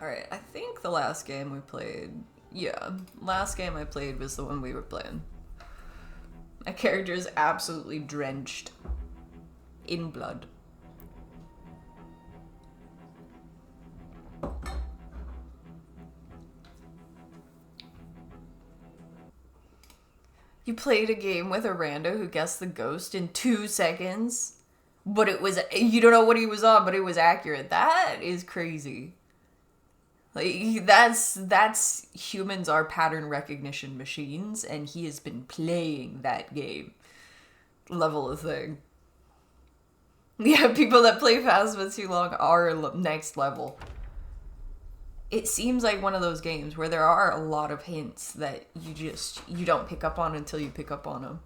Alright, I think the last game we played... Yeah, last game I played was the one we were playing. My character is absolutely drenched in blood. You played a game with a rando who guessed the ghost in 2 seconds, but it was... You don't know what he was on, but it was accurate. That is crazy. Like, that's humans are pattern recognition machines, and he has been playing that game level of thing. Yeah, people that play Phasma too long are next level. It seems like one of those games where there are a lot of hints that you don't pick up on until you pick up on them.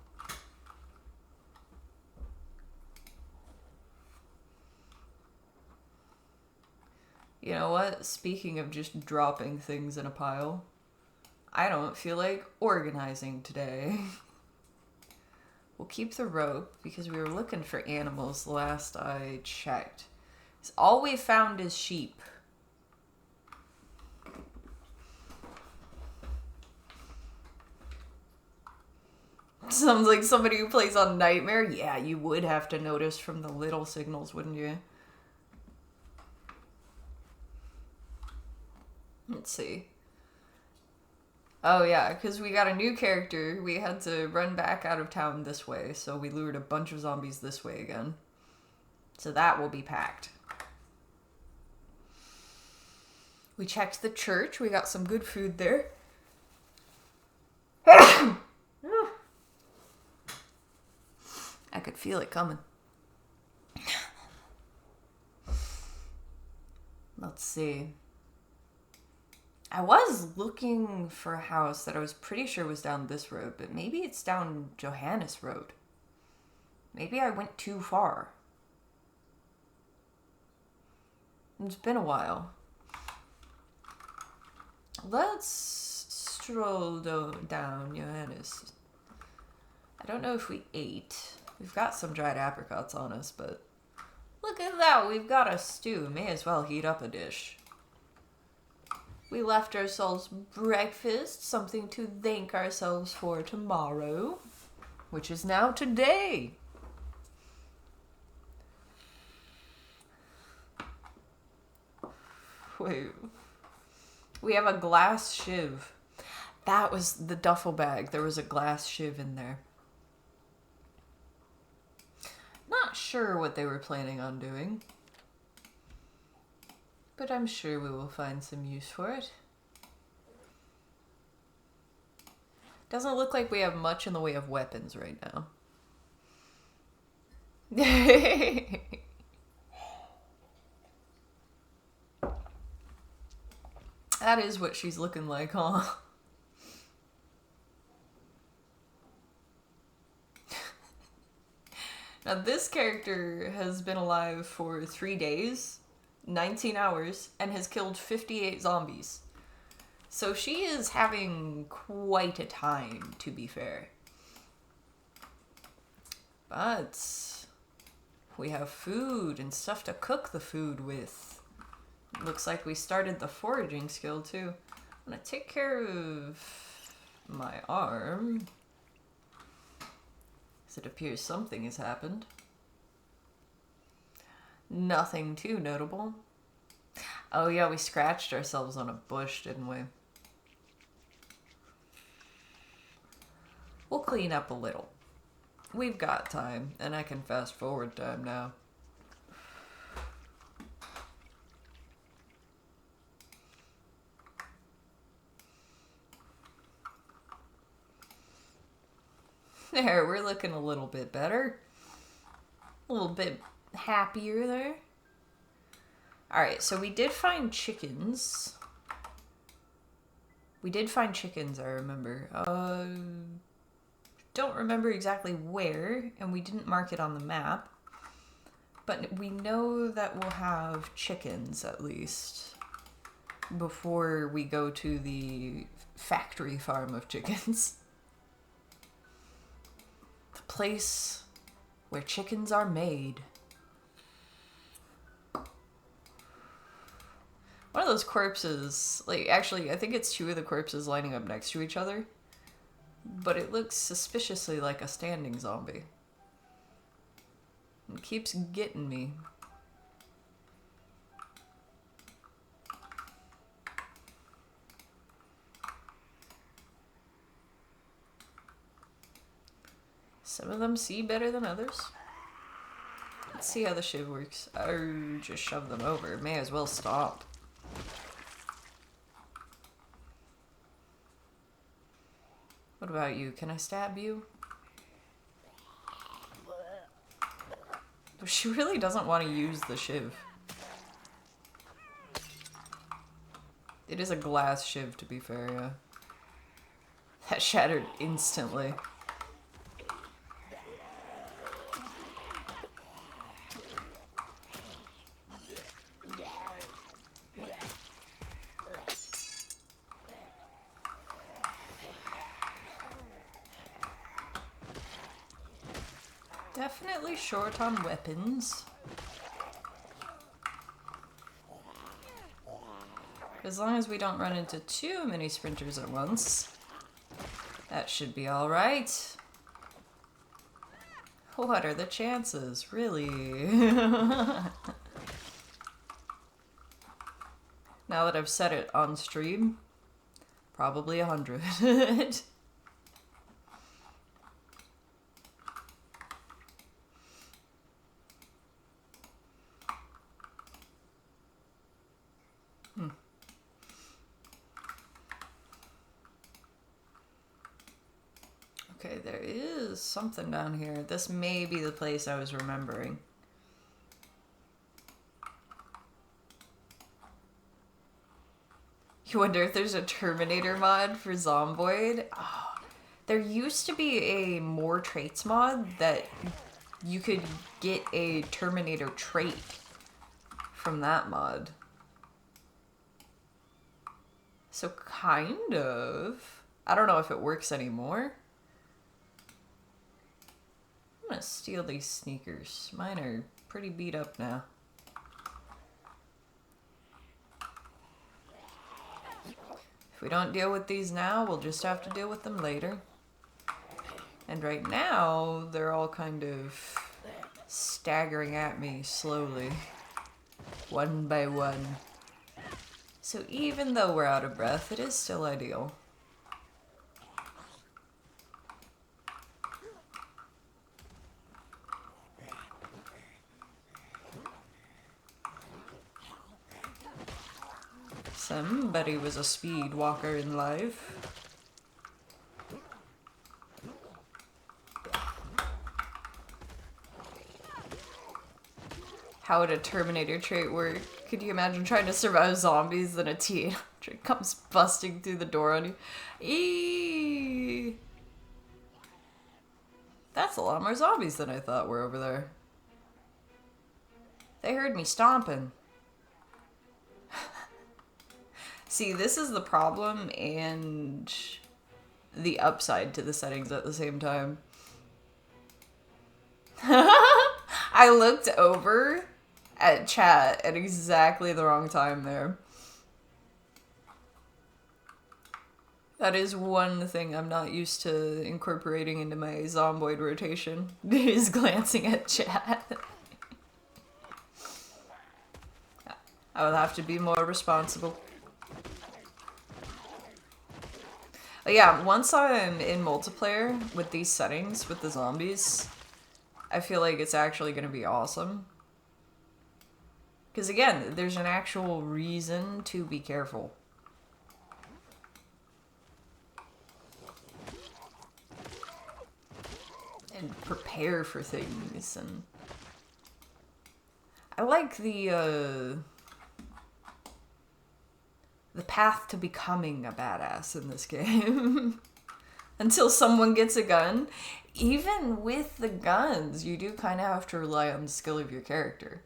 You know what? Speaking of just dropping things in a pile, I don't feel like organizing today. We'll keep the rope because we were looking for animals last I checked. All we found is sheep. Sounds like somebody who plays on Nightmare. Yeah, you would have to notice from the little signals, wouldn't you? Let's see. Oh yeah, because we got a new character. We had to run back out of town this way, so we lured a bunch of zombies this way again. So that will be packed. We checked the church. We got some good food there. I could feel it coming. Let's see. I was looking for a house that I was pretty sure was down this road, but maybe it's down Johannes Road. Maybe I went too far. It's been a while. Let's stroll down Johannes. I don't know if we ate. We've got some dried apricots on us, but look at that. We've got a stew. May as well heat up a dish. We left ourselves breakfast, something to thank ourselves for tomorrow, which is now today. Wait. We have a glass shiv. That was the duffel bag. There was a glass shiv in there. Not sure what they were planning on doing, but I'm sure we will find some use for it. Doesn't look like we have much in the way of weapons right now. That is what she's looking like, huh? Now this character has been alive for 3 days, 19 hours, and has killed 58 zombies. So she is having quite a time, to be fair. But we have food and stuff to cook the food with. Looks like we started the foraging skill too. I'm gonna take care of my arm, as it appears something has happened. Nothing too notable. Oh yeah, we scratched ourselves on a bush, didn't we? We'll clean up a little. We've got time, and I can fast forward time now. There, we're looking a little bit better. A little bit happier there. Alright, so we did find chickens. We did find chickens, I remember. Don't remember exactly where, and we didn't mark it on the map. But we know that we'll have chickens, at least, before we go to the factory farm of chickens. The place where chickens are made. What One of those corpses, like, actually, I think it's two of the corpses lining up next to each other. But it looks suspiciously like a standing zombie. It keeps getting me. Some of them see better than others. Let's see how the shiv works. Or just shove them over. May as well stop. What about you? Can I stab you? She really doesn't want to use the shiv. It is a glass shiv, to be fair, yeah. That shattered instantly. Definitely short on weapons. As long as we don't run into too many sprinters at once, that should be alright. What are the chances, really? Now that I've said it on stream, probably 100. Okay, there is something down here. This may be the place I was remembering. You wonder if there's a Terminator mod for Zomboid? Oh, there used to be a more traits mod that you could get a Terminator trait from that mod. So kind of. I don't know if it works anymore. I'm gonna steal these sneakers. Mine are pretty beat up now. If we don't deal with these now, we'll just have to deal with them later. And right now, they're all kind of staggering at me slowly. One by one. So even though we're out of breath, it is still ideal. Somebody was a speed walker in life. How would a Terminator trait work? Could you imagine trying to survive zombies and a teenager comes busting through the door on you? Eee! That's a lot more zombies than I thought were over there. They heard me stomping. See, this is the problem and the upside to the settings at the same time. I looked over at chat at exactly the wrong time there. That is one thing I'm not used to incorporating into my Zomboid rotation, is glancing at chat. I will have to be more responsible. But yeah, once I'm in multiplayer with these settings, with the zombies, I feel like it's actually going to be awesome. Because again, there's an actual reason to be careful. And prepare for things, and I like the path to becoming a badass in this game. Until someone gets a gun. Even with the guns, you do kind of have to rely on the skill of your character.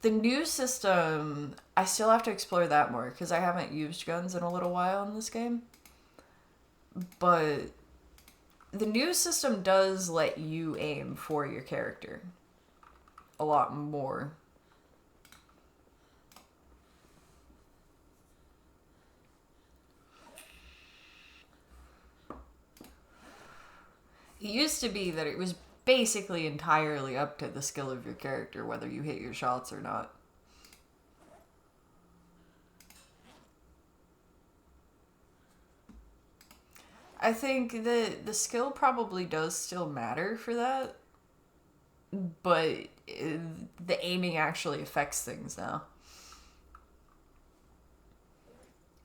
The new system, I still have to explore that more, because I haven't used guns in a little while in this game. But the new system does let you aim for your character a lot more. It used to be that it was basically entirely up to the skill of your character whether you hit your shots or not. I think the skill probably does still matter for that, but the aiming actually affects things now.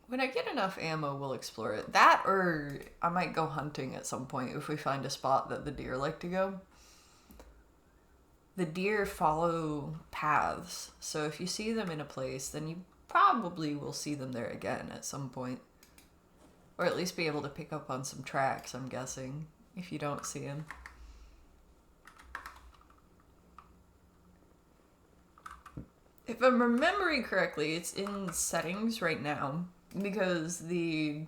When I get enough ammo, we'll explore it. That, or I might go hunting at some point if we find a spot that the deer like to go. The deer follow paths, so if you see them in a place, then you probably will see them there again at some point. Or at least be able to pick up on some tracks, I'm guessing, if you don't see them. If I'm remembering correctly, it's in settings right now, because the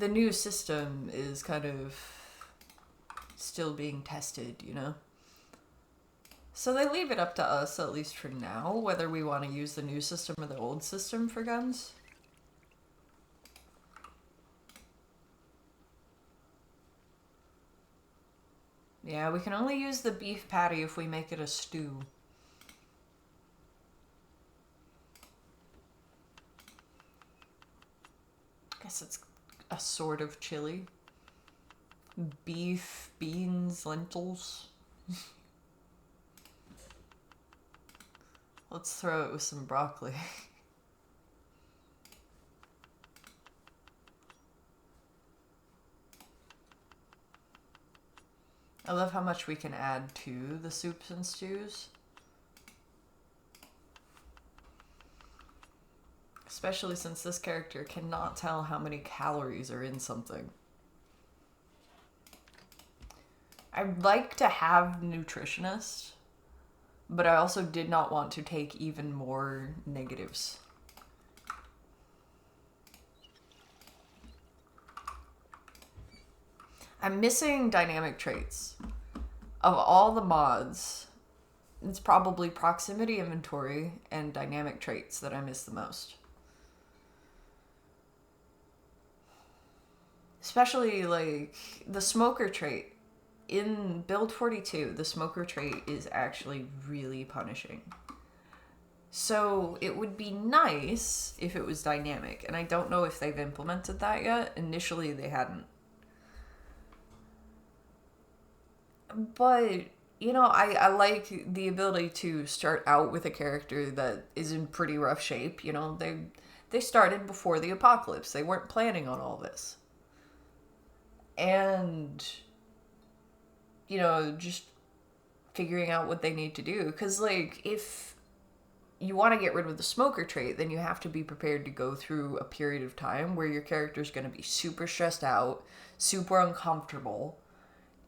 new system is kind of still being tested, you know? So they leave it up to us, at least for now, whether we want to use the new system or the old system for guns. Yeah, we can only use the beef patty if we make it a stew. Guess it's a sort of chili. Beef, beans, lentils. Let's throw it with some broccoli. I love how much we can add to the soups and stews. Especially since this character cannot tell how many calories are in something. I'd like to have nutritionists, but I also did not want to take even more negatives. I'm missing dynamic traits. Of all the mods, it's probably proximity inventory and dynamic traits that I miss the most. Especially, like, the smoker trait. In build 42, the smoker trait is actually really punishing. So it would be nice if it was dynamic, and I don't know if they've implemented that yet. Initially, they hadn't. But, you know, I like the ability to start out with a character that is in pretty rough shape. You know, they started before the apocalypse. They weren't planning on all this. And, you know, just figuring out what they need to do. Because, like, if you want to get rid of the smoker trait, then you have to be prepared to go through a period of time where your character's going to be super stressed out, super uncomfortable,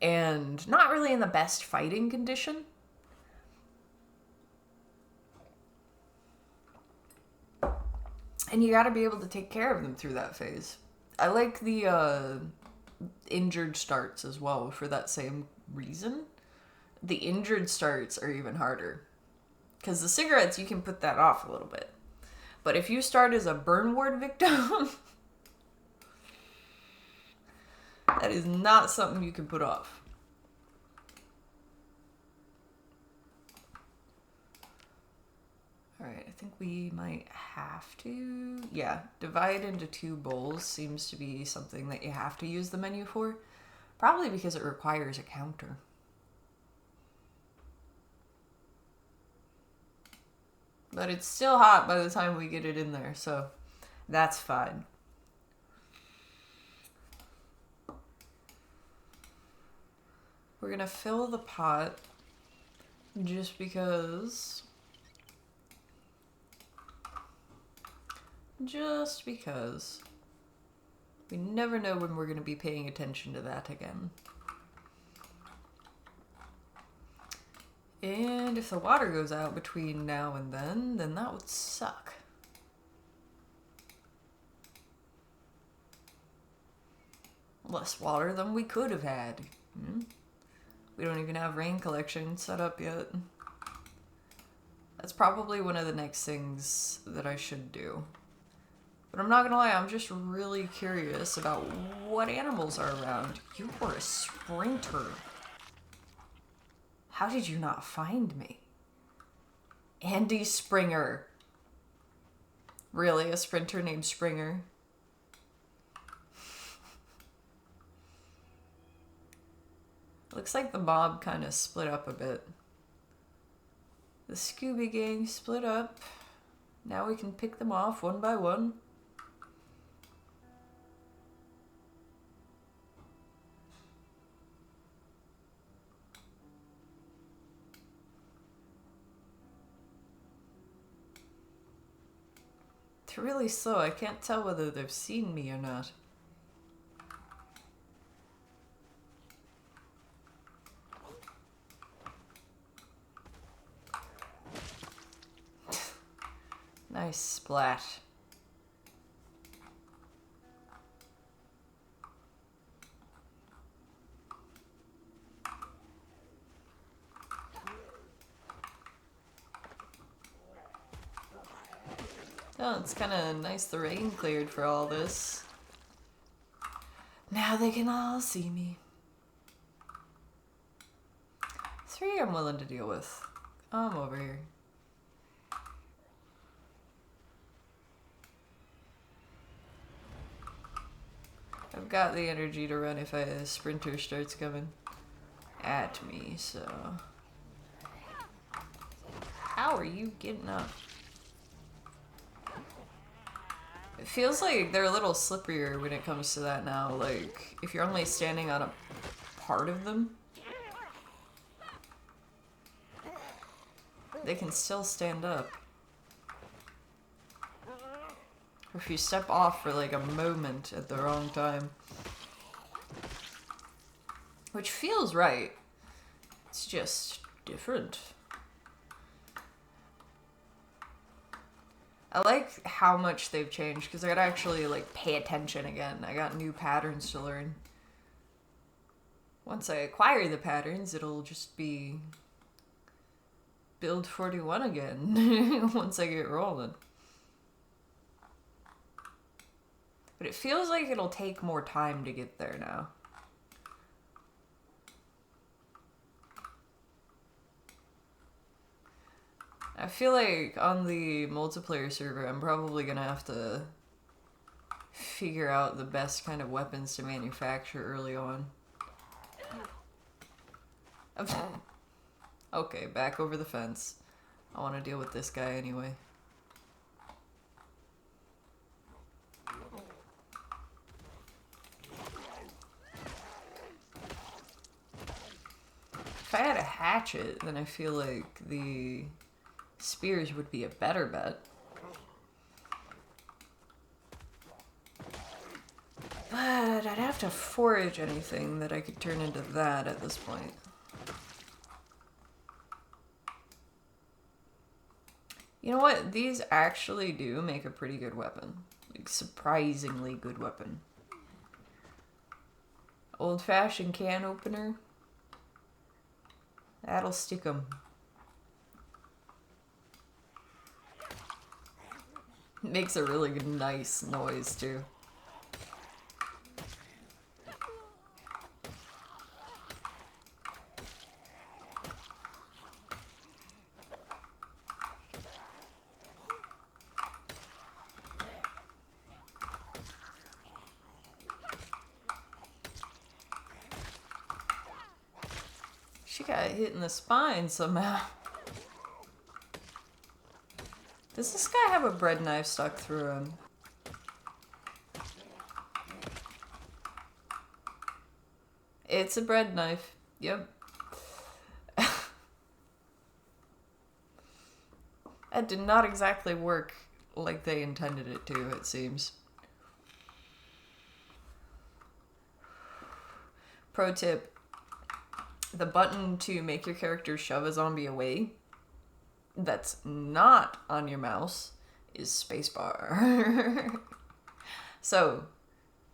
and not really in the best fighting condition. And you gotta be able to take care of them through that phase. I like the injured starts as well for that same reason. The injured starts are even harder. Because the cigarettes, you can put that off a little bit. But if you start as a burn ward victim, that is not something you can put off. Alright, I think we might have to... Yeah, divide into 2 bowls seems to be something that you have to use the menu for. Probably because it requires a counter. But it's still hot by the time we get it in there, so that's fine. We're gonna fill the pot just because. Just because. We never know when we're gonna be paying attention to that again. And if the water goes out between now and then that would suck. Less water than we could have had. We don't even have rain collection set up yet. That's probably one of the next things that I should do. But I'm not gonna lie, I'm just really curious about what animals are around. You were a sprinter. How did you not find me? Andy Springer. Really? A sprinter named Springer? Looks like the mob kind of split up a bit. The Scooby Gang split up. Now we can pick them off one by one. They're really slow. I can't tell whether they've seen me or not. Nice splat. Oh, it's kind of nice the rain cleared for all this. Now they can all see me. 3 I'm willing to deal with. I'm over here. I've got the energy to run if a sprinter starts coming at me, so... How are you getting up? It feels like they're a little slipperier when it comes to that now. Like, if you're only standing on a part of them, they can still stand up. Or if you step off for like a moment at the wrong time. Which feels right. It's just different. I like how much they've changed because I gotta actually like pay attention again. I got new patterns to learn. Once I acquire the patterns, it'll just be build 41 again once I get rolling. But it feels like it'll take more time to get there now. I feel like on the multiplayer server, I'm probably gonna have to figure out the best kind of weapons to manufacture early on. Okay, back over the fence. I want to deal with this guy anyway. If I had a hatchet, then I feel like the spears would be a better bet. But I'd have to forage anything that I could turn into that at this point. You know what? These actually do make a pretty good weapon. Like, surprisingly good weapon. Old-fashioned can opener. That'll stick 'em. Makes a really good, nice noise, too. She got hit in the spine somehow. Does this guy have a bread knife stuck through him? It's a bread knife. Yep. That did not exactly work like they intended it to, it seems. Pro tip. The button to make your character shove a zombie away that's not on your mouse is spacebar. So,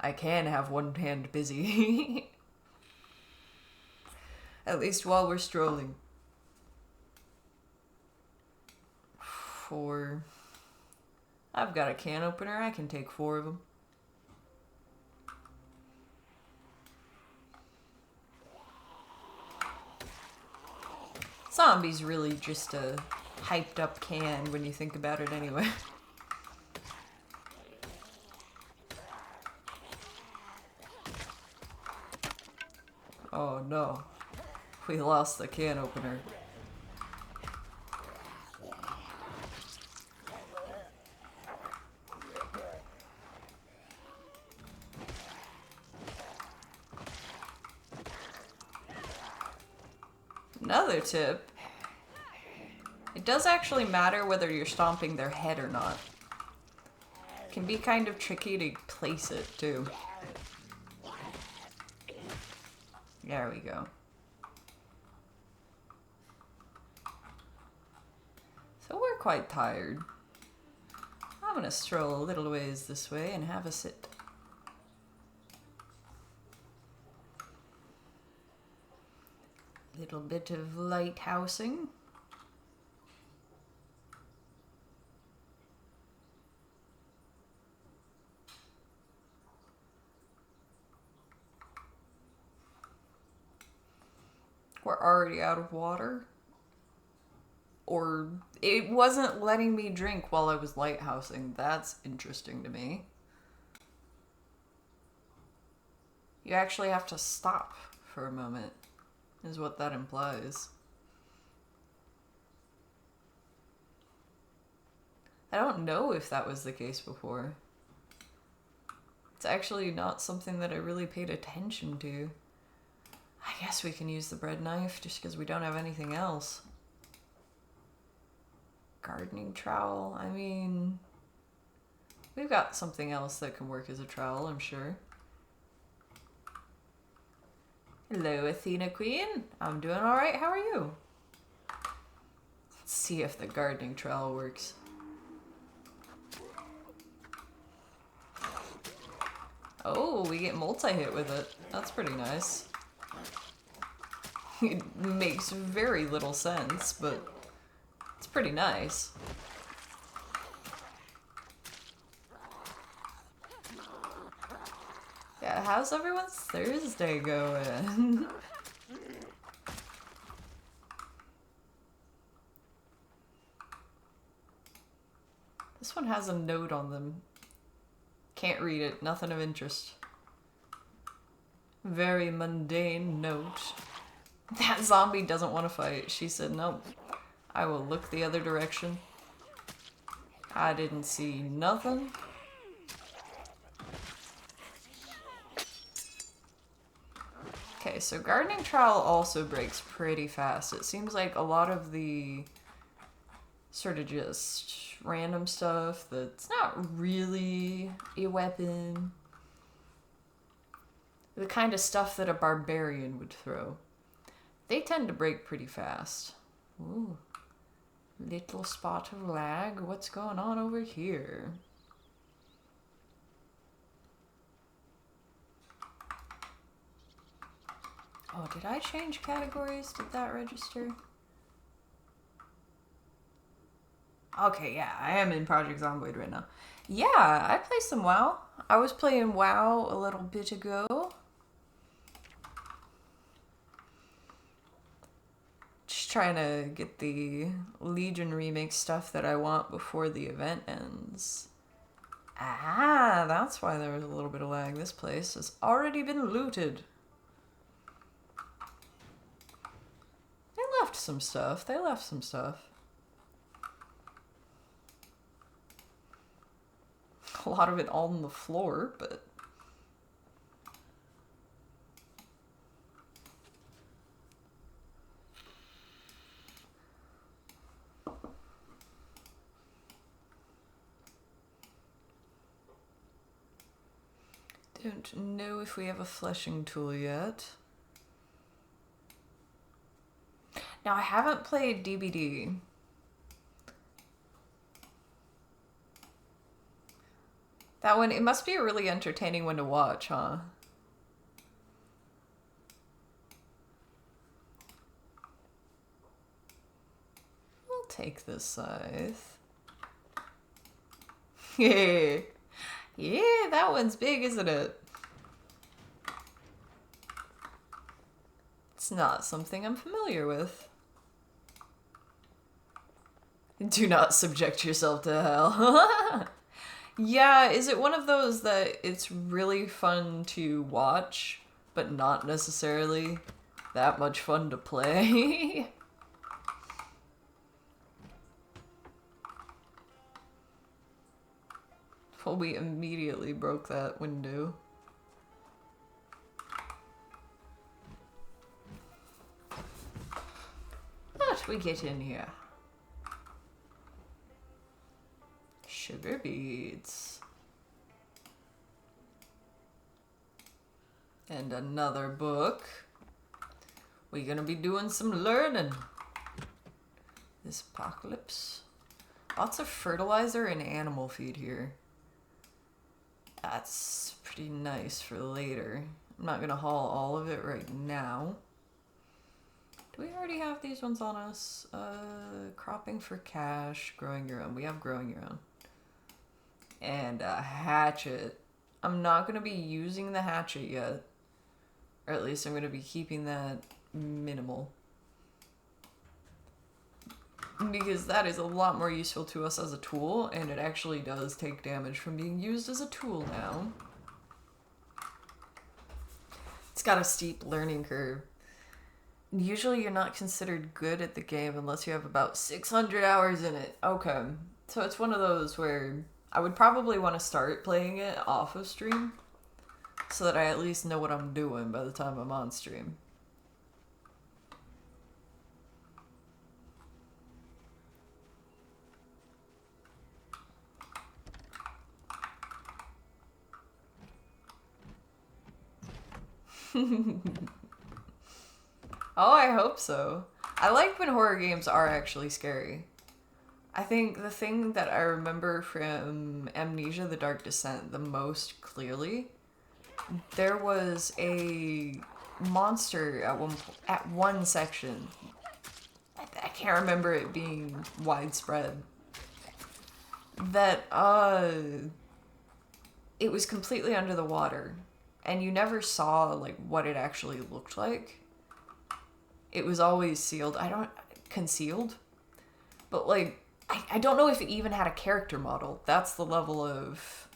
I can have one hand busy. At least while we're strolling. I've got a can opener. I can take 4 of them. Zombie's really just a hyped up can when you think about it anyway. Oh no. We lost the can opener. Another tip. It does actually matter whether you're stomping their head or not. It can be kind of tricky to place it too. There we go. So we're quite tired. I'm gonna stroll a little ways this way and have a sit. Little bit of lighthousing. We're already out of water. Or it wasn't letting me drink while I was lighthousing. That's interesting to me. You actually have to stop for a moment, is what that implies. I don't know if that was the case before. It's actually not something that I really paid attention to. I guess we can use the bread knife just because we don't have anything else. Gardening trowel, I mean, we've got something else that can work as a trowel, I'm sure. Hello, Athena Queen. I'm doing alright, how are you? Let's see if the gardening trowel works. Oh, we get multi-hit with it. That's pretty nice. It makes very little sense, but it's pretty nice. Yeah, how's everyone's Thursday going? This one has a note on them. Can't read it, nothing of interest. Very mundane note. That zombie doesn't want to fight. She said, nope. I will look the other direction. I didn't see nothing. Okay, so gardening trowel also breaks pretty fast. It seems like a lot of the sort of just random stuff that's not really a weapon. The kind of stuff that a barbarian would throw. They tend to break pretty fast. Ooh. Little spot of lag. What's going on over here? Oh, did I change categories? Did that register? Okay, yeah, I am in Project Zomboid right now. Yeah, I play some WoW. I was playing WoW a little bit ago. Just trying to get the Legion remake stuff that I want before the event ends. Ah, that's why there was a little bit of lag. This place has already been looted. They left some stuff. They left some stuff. A lot of it on the floor, but... Don't know if we have a fleshing tool yet. Now, I haven't played DBD. That one, it must be a really entertaining one to watch, huh? We'll take this scythe. Yeah. Yeah, that one's big, isn't it? It's not something I'm familiar with. Do not subject yourself to hell. Yeah, is it one of those that it's really fun to watch, but not necessarily that much fun to play? Well, we immediately broke that window. But we get in here. Sugar beads. And another book. We're gonna be doing some learning. This apocalypse. Lots of fertilizer and animal feed here. That's pretty nice for later. I'm not gonna haul all of it right now. Do we already have these ones on us? Cropping for cash, growing your own. We have growing your own. And a hatchet. I'm not gonna be using the hatchet yet. Or at least I'm gonna be keeping that minimal. Because that is a lot more useful to us as a tool, and it actually does take damage from being used as a tool now. It's got a steep learning curve. Usually you're not considered good at the game unless you have about 600 hours in it. Okay. So it's one of those where I would probably want to start playing it off of stream so that I at least know what I'm doing by the time I'm on stream. Oh, I hope so. I like when horror games are actually scary. I think the thing that I remember from Amnesia: The Dark Descent the most clearly, there was a monster at one section. I can't remember it being widespread. That it was completely under the water, and you never saw like what it actually looked like. It was always sealed. Concealed, but like I don't know if it even had a character model. That's the level of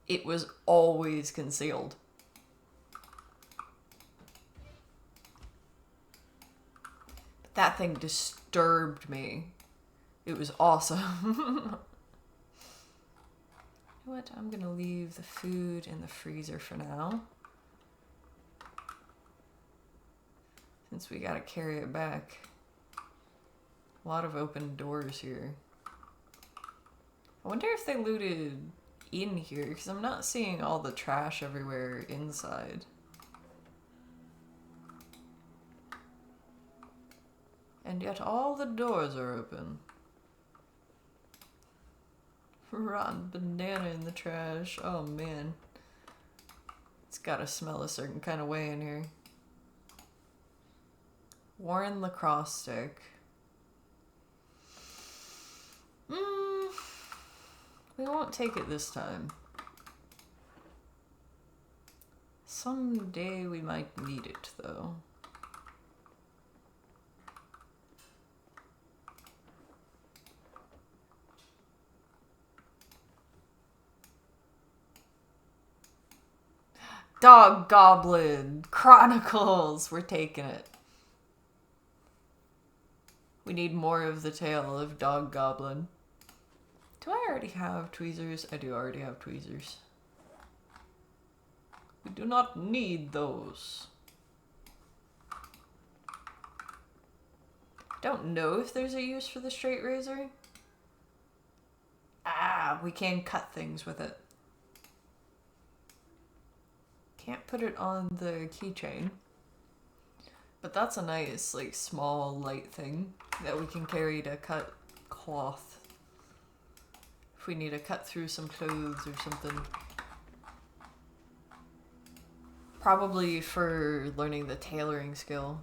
it was always concealed. That thing disturbed me. It was awesome. You know what? I'm gonna leave the food in the freezer for now. Since we gotta carry it back. A lot of open doors here. I wonder if they looted in here, because I'm not seeing all the trash everywhere inside. And yet all the doors are open. Rotten banana in the trash. Oh man. It's gotta smell a certain kind of way in here. Worn lacrosse stick. We won't take it this time. Someday we might need it, though. Dog Goblin Chronicles! We're taking it. We need more of the tale of Dog Goblin. Do I already have tweezers? I do already have tweezers. We do not need those. Don't know if there's a use for the straight razor. Ah, we can cut things with it. Can't put it on the keychain. But that's a nice, like, small, light thing that we can carry to cut cloth. If we need to cut through some clothes or something. Probably for learning the tailoring skill.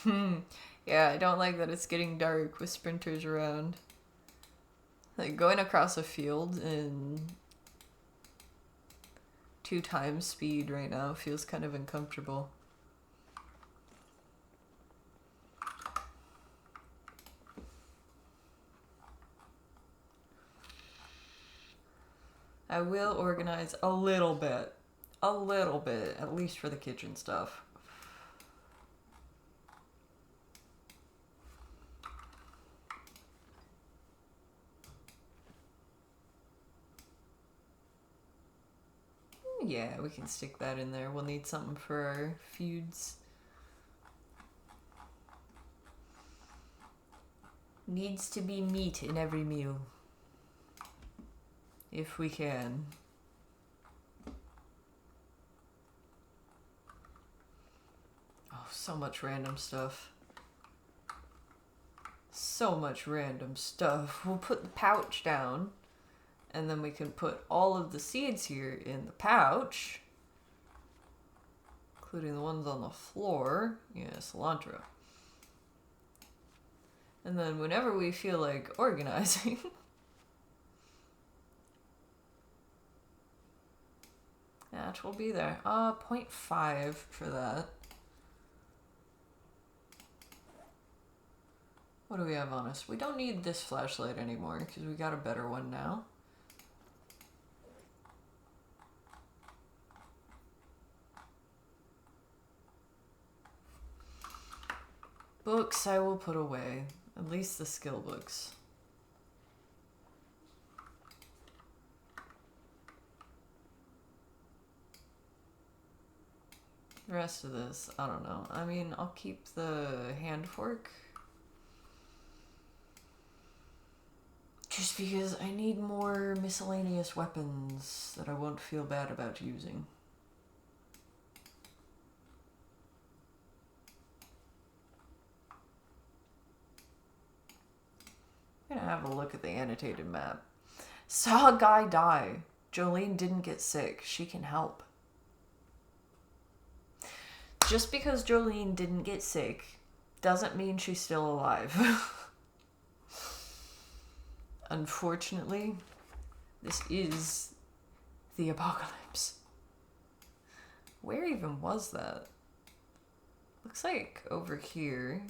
Yeah, I don't like that it's getting dark with sprinters around. Like, going across a field in 2 times speed right now feels kind of uncomfortable. I will organize a little bit. A little bit, at least for the kitchen stuff. Yeah, we can stick that in there. We'll need something for our feuds. Needs to be meat in every meal. If we can. Oh, so much random stuff. So much random stuff. We'll put the pouch down, and then we can put all of the seeds here in the pouch, including the ones on the floor. Yeah, cilantro. And then whenever we feel like organizing, that will be there. 0.5 for that. What do we have on us? We don't need this flashlight anymore because we got a better one now. Books I will put away. At least the skill books. The rest of this, I don't know. I mean, I'll keep the hand fork. Just because I need more miscellaneous weapons that I won't feel bad about using. I'm gonna have a look at the annotated map. Saw a guy die. Jolene didn't get sick. She can help. Just because Jolene didn't get sick doesn't mean she's still alive. Unfortunately, this is the apocalypse. Where even was that? Looks like over here.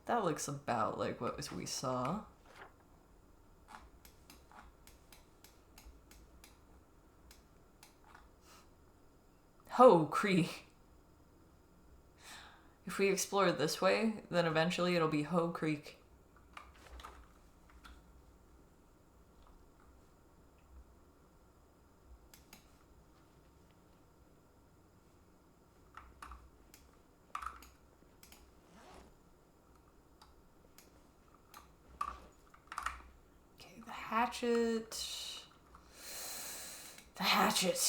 That looks about like what we saw. Ho Creek. If we explore it this way, then eventually it'll be Ho Creek. Hatchet. The hatchet.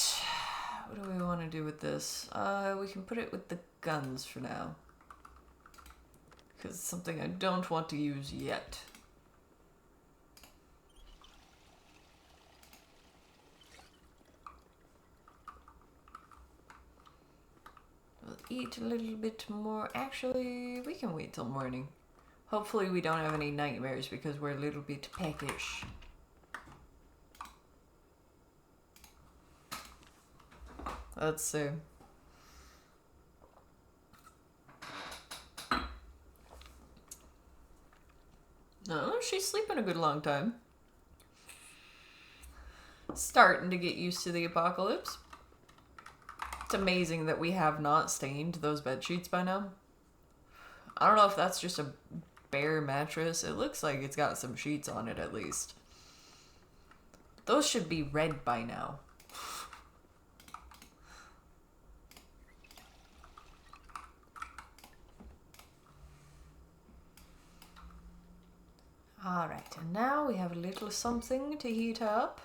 What do we want to do with this? We can put it with the guns for now. Because it's something I don't want to use yet. We'll eat a little bit more. Actually, we can wait till morning. Hopefully we don't have any nightmares because we're a little bit peckish. Let's see. No, she's sleeping a good long time. Starting to get used to the apocalypse. It's amazing that we have not stained those bed sheets by now. I don't know if that's just a bare mattress. It looks like it's got some sheets on it at least. Those should be red by now. Alright, and now we have a little something to heat up.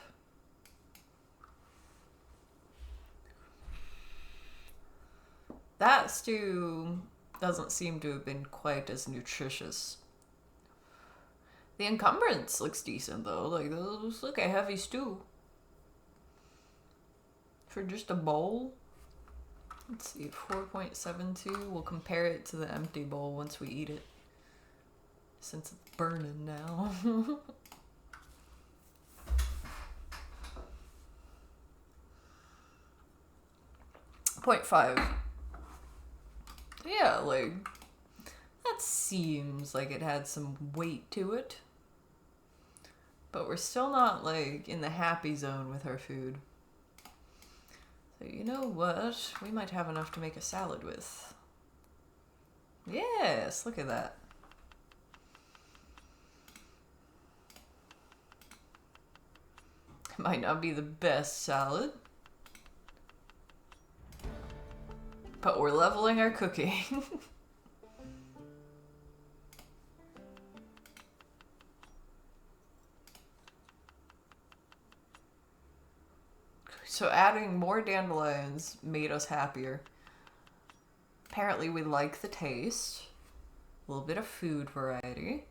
That stew doesn't seem to have been quite as nutritious. The encumbrance looks decent though. Like, those look a heavy stew. For just a bowl. Let's see, 4.72. We'll compare it to the empty bowl once we eat it. Since it's burning now. 0.5. Yeah, like, that seems like it had some weight to it. But we're still not, like, in the happy zone with our food. So you know what? We might have enough to make a salad with. Yes, look at that. It might not be the best salad. But we're leveling our cooking. So adding more dandelions made us happier. Apparently we like the taste. A little bit of food variety.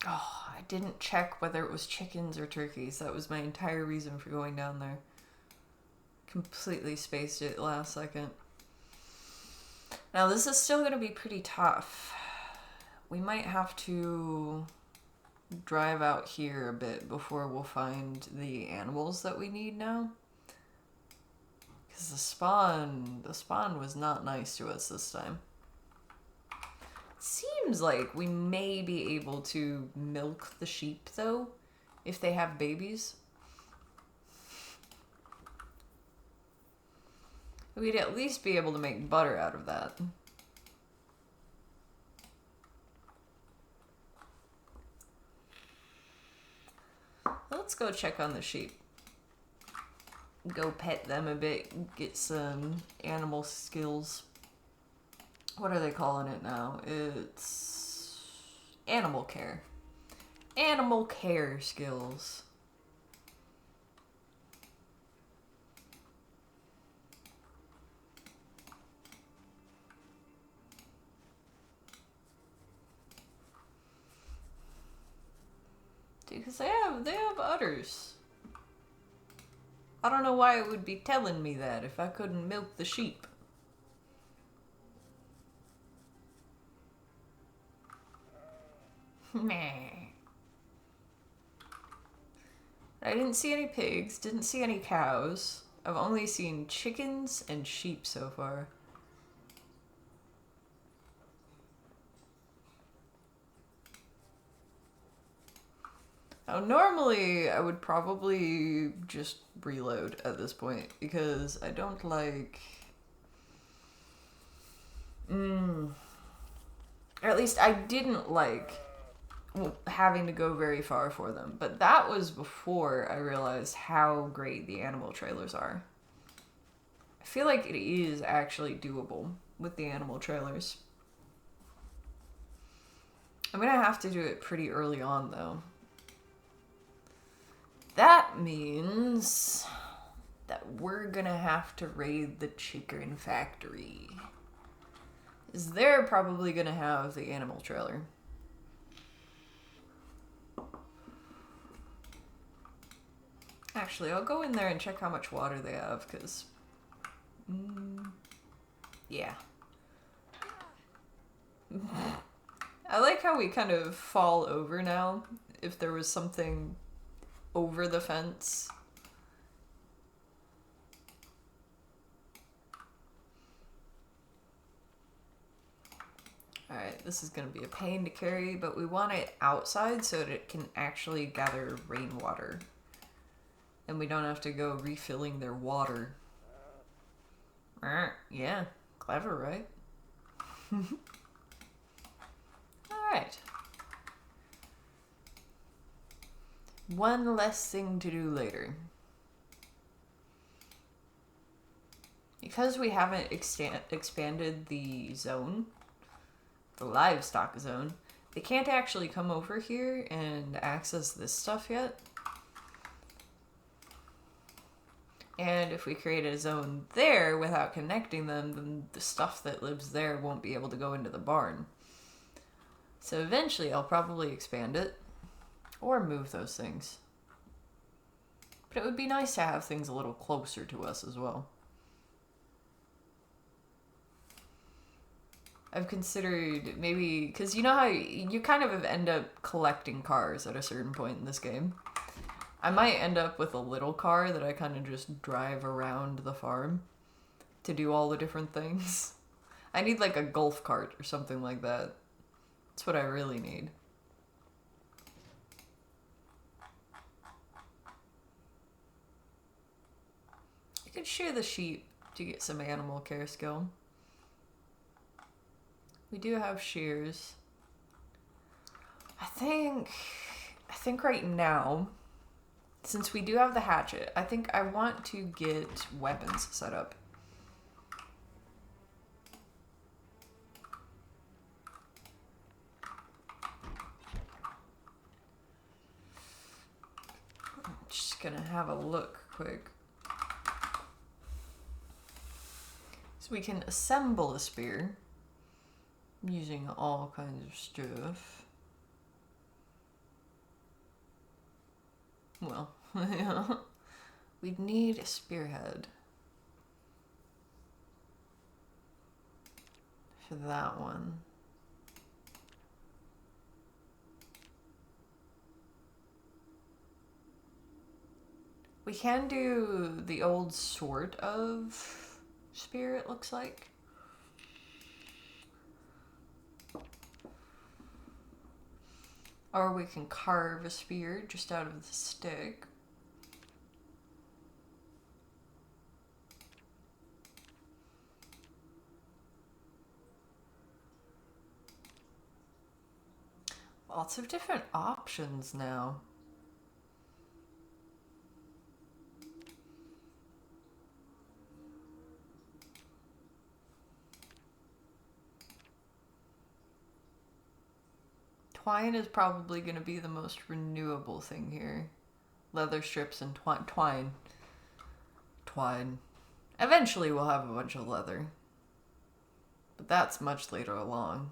Oh, I didn't check whether it was chickens or turkeys. That was my entire reason for going down there. Completely spaced it last second. Now this is still going to be pretty tough. We might have to drive out here a bit before we'll find the animals that we need now. Because the spawn was not nice to us this time. Seems like we may be able to milk the sheep though, if they have babies. We'd at least be able to make butter out of that. Let's go check on the sheep. Go pet them a bit, get some animal skills. What are they calling it now? It's animal care. Animal care skills. Because they have udders. I don't know why it would be telling me that if I couldn't milk the sheep. Meh. I didn't see any pigs, didn't see any cows. I've only seen chickens and sheep so far. Now, normally, I would probably just reload at this point, because I don't like... Or at least I didn't like having to go very far for them. But that was before I realized how great the animal trailers are. I feel like it is actually doable with the animal trailers. I'm gonna have to do it pretty early on, though. That means that we're gonna have to raid the chicken factory. Is they're probably gonna have the animal trailer. Actually, I'll go in there and check how much water they have, because... yeah. I like how we kind of fall over now, if there was something over the fence. Alright, this is going to be a pain to carry, but we want it outside so that it can actually gather rainwater. And we don't have to go refilling their water. Yeah, clever, right? Alright. One less thing to do later. Because we haven't expanded the zone, the livestock zone, they can't actually come over here and access this stuff yet. And if we create a zone there without connecting them, then the stuff that lives there won't be able to go into the barn. So eventually I'll probably expand it or move those things. But it would be nice to have things a little closer to us as well. I've considered maybe, because you know how you kind of end up collecting cars at a certain point in this game. I might end up with a little car that I kind of just drive around the farm to do all the different things. I need like a golf cart or something like that. That's what I really need. You could shear the sheep to get some animal care skill. We do have shears. I think right now, since we do have the hatchet, I think I want to get weapons set up. I'm just gonna have a look quick. So we can assemble a spear using all kinds of stuff. Well, we'd need a spearhead for that one. We can do the old sort of spear, it looks like. Or we can carve a spear just out of the stick. Lots of different options now. Twine is probably going to be the most renewable thing here. Leather strips and twine. Eventually we'll have a bunch of leather. But that's much later along.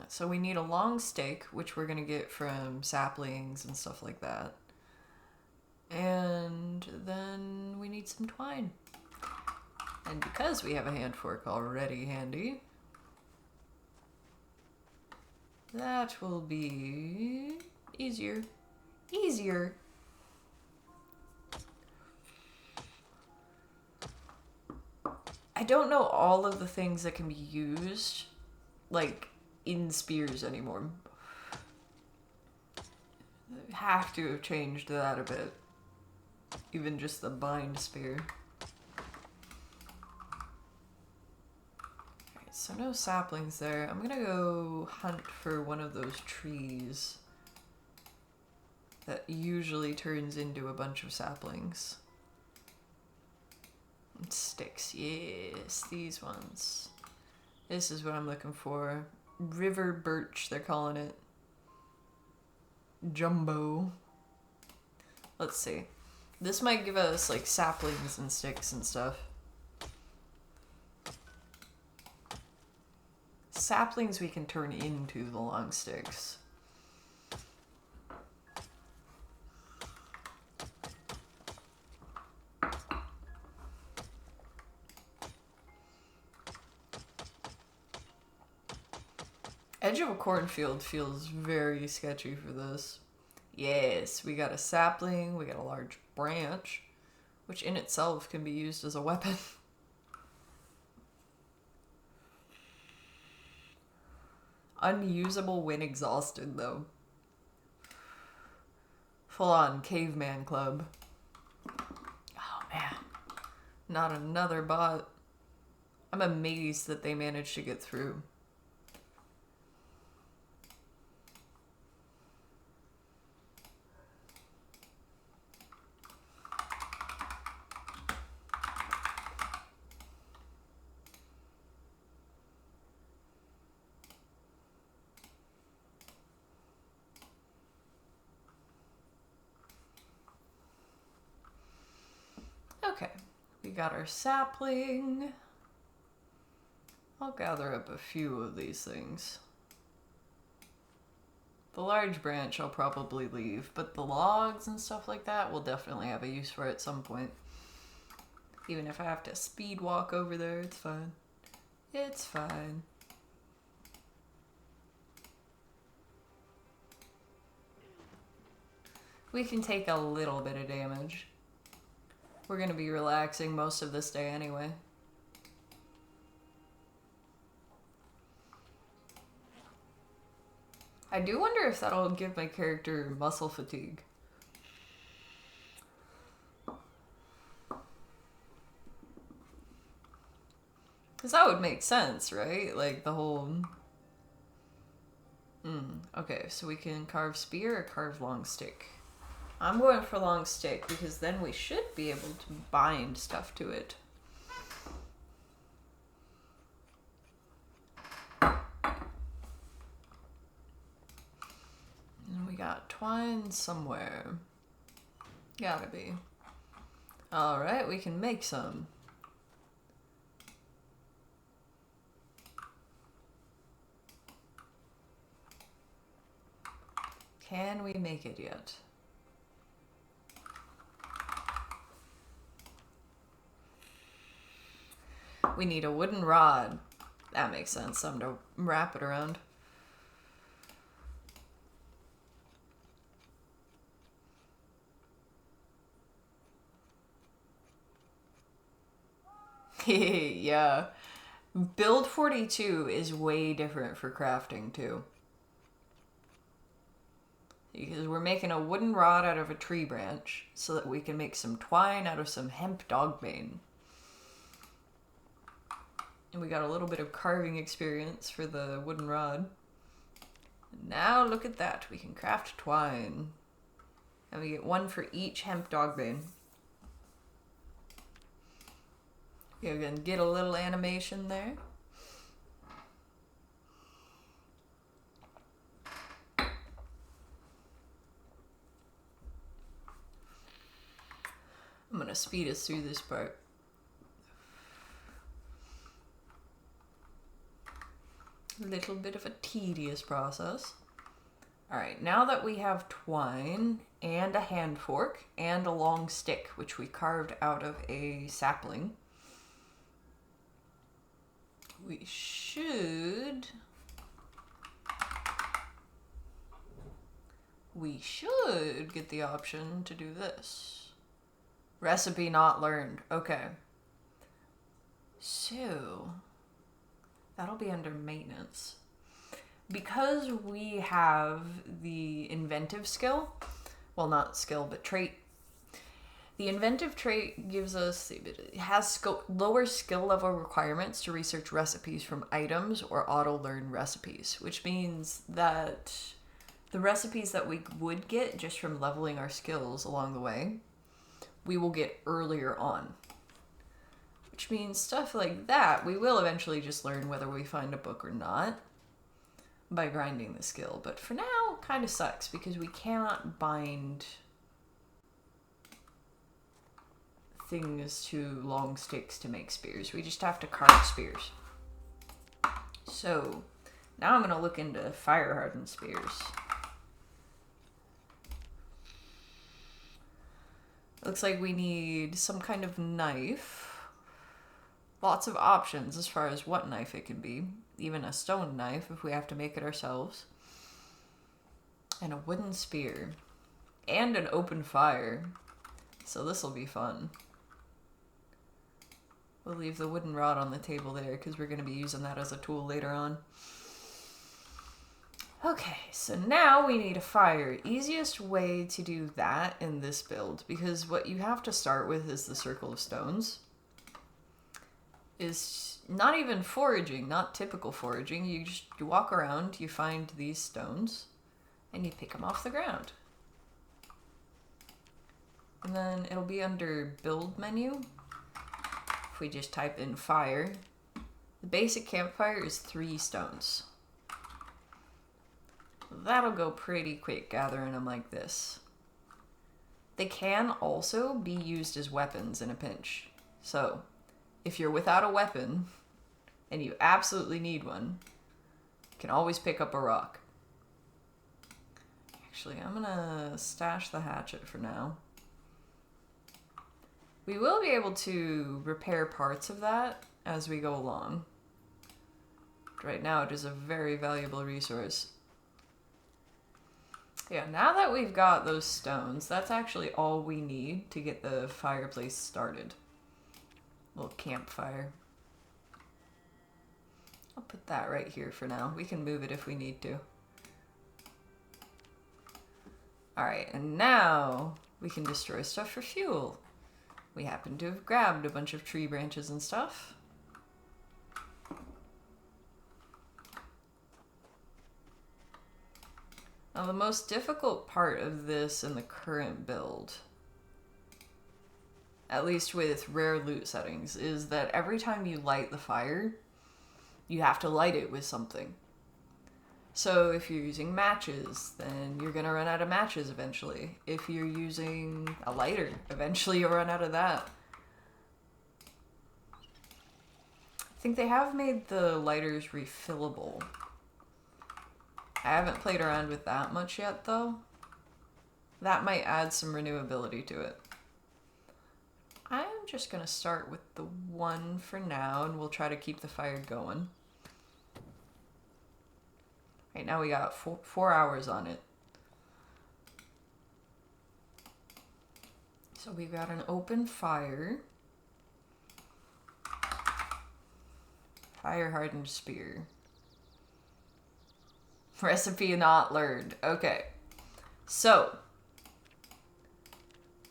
So we need a long stake, which we're going to get from saplings and stuff like that. And then we need some twine. And because we have a hand fork already handy, that will be easier. I don't know all of the things that can be used, like, in spears anymore. Have to have changed that a bit. Even just the bind spear. Alright, so no saplings there. I'm gonna go hunt for one of those trees that usually turns into a bunch of saplings. And sticks, yes, these ones. This is what I'm looking for. River birch, they're calling it. Jumbo. Let's see. This might give us like saplings and sticks and stuff. Saplings we can turn into the long sticks. Edge of a cornfield feels very sketchy for this. Yes, we got a sapling, we got a large branch, which in itself can be used as a weapon. Unusable when exhausted, though. Full on caveman club. Oh man, not another bot. I'm amazed that they managed to get through. got our sapling. I'll gather up a few of these things. The large branch I'll probably leave, but the logs and stuff like that will definitely have a use for at some point. Even if I have to speed walk over there, it's fine. It's fine. We can take a little bit of damage. We're gonna be relaxing most of this day anyway. I do wonder if that'll give my character muscle fatigue. Because that would make sense, right? Like the whole... Okay, so we can carve spear or carve long stick. I'm going for long stick because then we should be able to bind stuff to it. And we got twine somewhere. Gotta be. Alright, we can make some. Can we make it yet? We need a wooden rod. That makes sense. Something to wrap it around. Yeah. Build 42 is way different for crafting too. Because we're making a wooden rod out of a tree branch so that we can make some twine out of some hemp dogbane. And we got a little bit of carving experience for the wooden rod. And now look at that. We can craft twine. And we get one for each hemp dogbane. You can get a little animation there. I'm gonna speed us through this part. A little bit of a tedious process. Alright, now that we have twine and a hand fork and a long stick, which we carved out of a sapling, we should get the option to do this. Recipe not learned. Okay. So, that'll be under maintenance. Because we have the inventive skill, well, not skill, but trait. The inventive trait gives us, it has lower skill level requirements to research recipes from items or auto-learn recipes, which means that the recipes that we would get just from leveling our skills along the way, we will get earlier on. Which means stuff like that, we will eventually just learn whether we find a book or not by grinding the skill. But for now, kind of sucks because we cannot bind things to long sticks to make spears. We just have to carve spears. So now I'm going to look into fire hardened spears. Looks like we need some kind of knife. Lots of options as far as what knife it can be. Even a stone knife if we have to make it ourselves. And a wooden spear. And an open fire. So this will be fun. We'll leave the wooden rod on the table there because we're going to be using that as a tool later on. Okay, so now we need a fire. Easiest way to do that in this build, because what you have to start with is the circle of stones. Is not even foraging, not typical foraging. You walk around, you find these stones, and you pick them off the ground. And then it'll be under build menu. If we just type in fire, the basic campfire is 3 stones. That'll go pretty quick gathering them like this. They can also be used as weapons in a pinch. So, if you're without a weapon and you absolutely need one, you can always pick up a rock. Actually, I'm gonna stash the hatchet for now. We will be able to repair parts of that as we go along. Right now, it is a very valuable resource. Yeah, now that we've got those stones, that's actually all we need to get the fireplace started. Little campfire. I'll put that right here for now. We can move it if we need to. Alright, and now we can destroy stuff for fuel. We happen to have grabbed a bunch of tree branches and stuff. Now, the most difficult part of this in the current build, at least with rare loot settings, is that every time you light the fire, you have to light it with something. So if you're using matches, then you're going to run out of matches eventually. If you're using a lighter, eventually you'll run out of that. I think they have made the lighters refillable. I haven't played around with that much yet, though. That might add some renewability to it. I'm just going to start with the one for now, and we'll try to keep the fire going. Right now we got 4 hours on it. So we've got an open fire. Fire hardened spear. Recipe not learned. Okay. So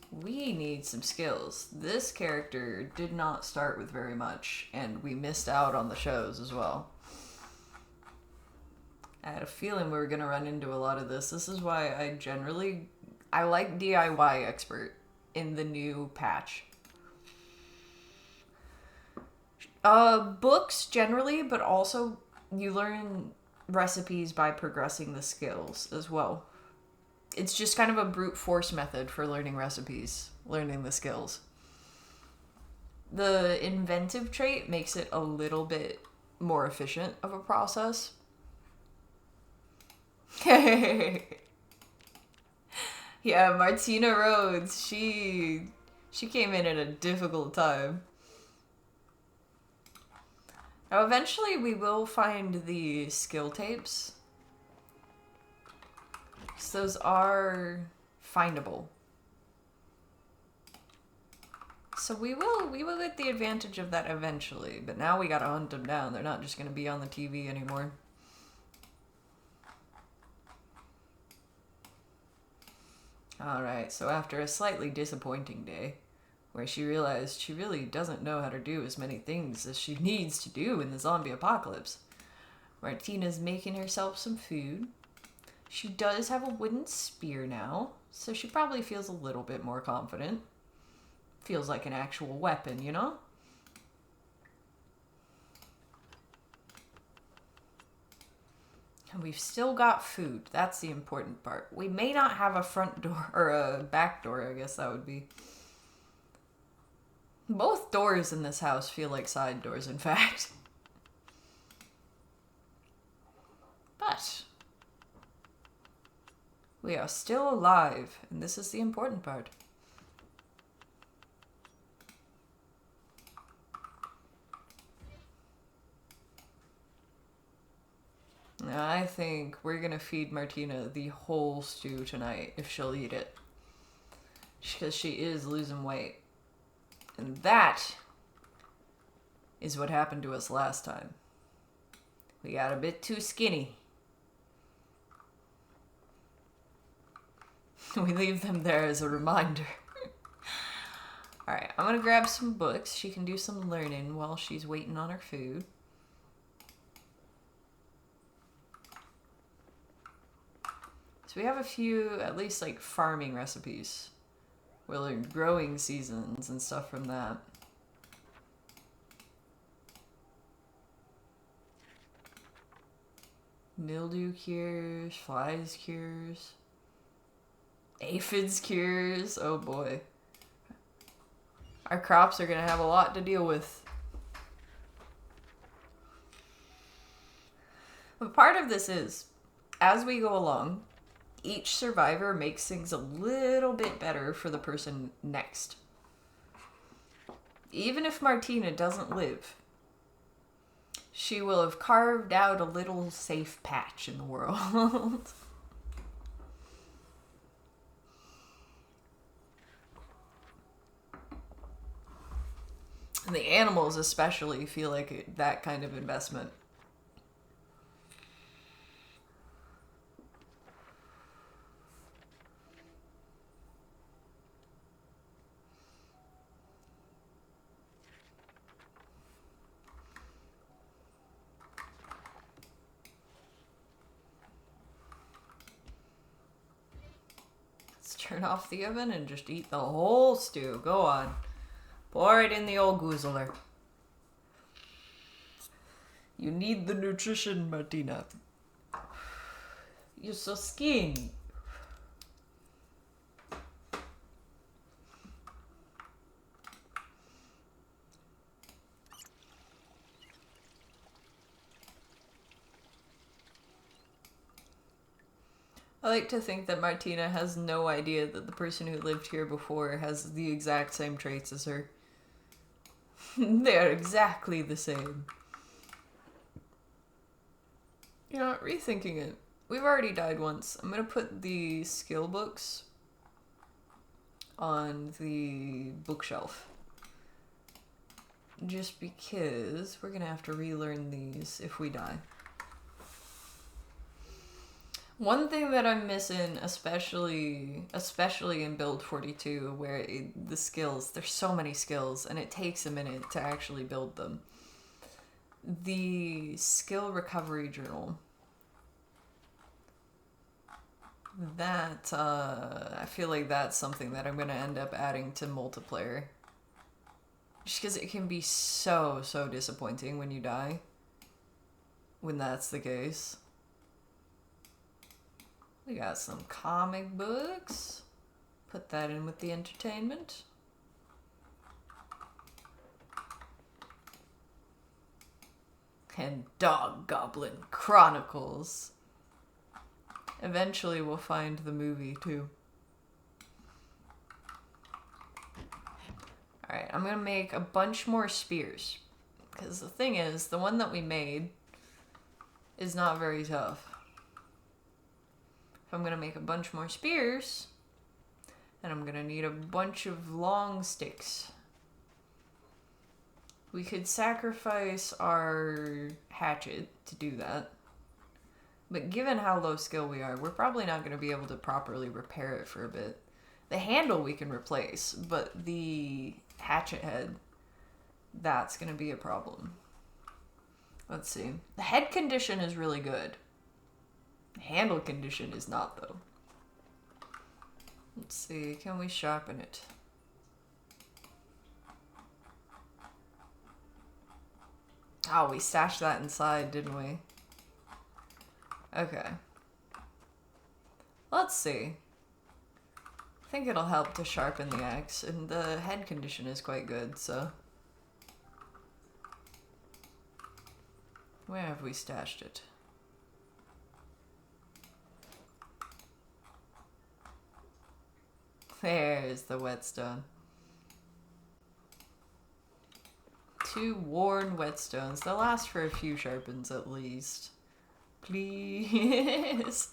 we need some skills. This character did not start with very much, and we missed out on the shows as well. I had a feeling we were going to run into a lot of this. This is why I like DIY Expert in the new patch. Books generally, but also you learn recipes by progressing the skills as well. It's just kind of a brute force method for learning recipes, learning the skills. The inventive trait makes it a little bit more efficient of a process. Yeah, Martina Rhodes, she came in at a difficult time. Now, eventually we will find the skill tapes. So those are findable. So we will get the advantage of that eventually, but now we gotta hunt them down. They're not just gonna be on the TV anymore. Alright, so after a slightly disappointing day, where she realized she really doesn't know how to do as many things as she needs to do in the zombie apocalypse, Martina's making herself some food. She does have a wooden spear now, so she probably feels a little bit more confident. Feels like an actual weapon, you know? And we've still got food. That's the important part. We may not have a front door, or a back door, I guess that would be. Both doors in this house feel like side doors, in fact. But we are still alive, and this is the important part. I think we're gonna feed Martina the whole stew tonight, if she'll eat it. Because she is losing weight. And that is what happened to us last time. We got a bit too skinny. We leave them there as a reminder. Alright, I'm gonna grab some books. She can do some learning while she's waiting on her food. So we have a few, at least like farming recipes. We'll learn growing seasons and stuff from that. Mildew cures, flies cures, aphids cures, oh boy. Our crops are gonna have a lot to deal with. But part of this is, as we go along, each survivor makes things a little bit better for the person next. Even if Martina doesn't live, she will have carved out a little safe patch in the world. And the animals especially feel like that kind of investment. Turn off the oven and just eat the whole stew. Go on. Pour it in the old goozler. You need the nutrition, Martina. You're so skinny. I like to think that Martina has no idea that the person who lived here before has the exact same traits as her. They're exactly the same. You know, rethinking it. We've already died once. I'm gonna put the skill books on the bookshelf. Just because we're gonna have to relearn these if we die. One thing that I'm missing, especially in build 42, where the skills, there's so many skills, and it takes a minute to actually build them. The skill recovery journal. That, I feel like that's something that I'm going to end up adding to multiplayer. Just because it can be so disappointing when you die. When that's the case. We got some comic books. Put that in with the entertainment. And Dog Goblin Chronicles. Eventually we'll find the movie too. Alright, I'm gonna make a bunch more spears. Because the thing is, the one that we made is not very tough. I'm gonna make a bunch more spears, and I'm gonna need a bunch of long sticks. We could sacrifice our hatchet to do that, but given how low skill we are, we're probably not gonna be able to properly repair it for a bit. The handle we can replace, but the hatchet head, that's gonna be a problem. Let's see. The head condition is really good. Handle condition is not, though. Let's see, can we sharpen it? Oh, we stashed that inside, didn't we? Okay. Let's see. I think it'll help to sharpen the axe, and the head condition is quite good, so... Where have we stashed it? There's the whetstone. 2 worn whetstones. They'll last for a few sharpens at least. Please.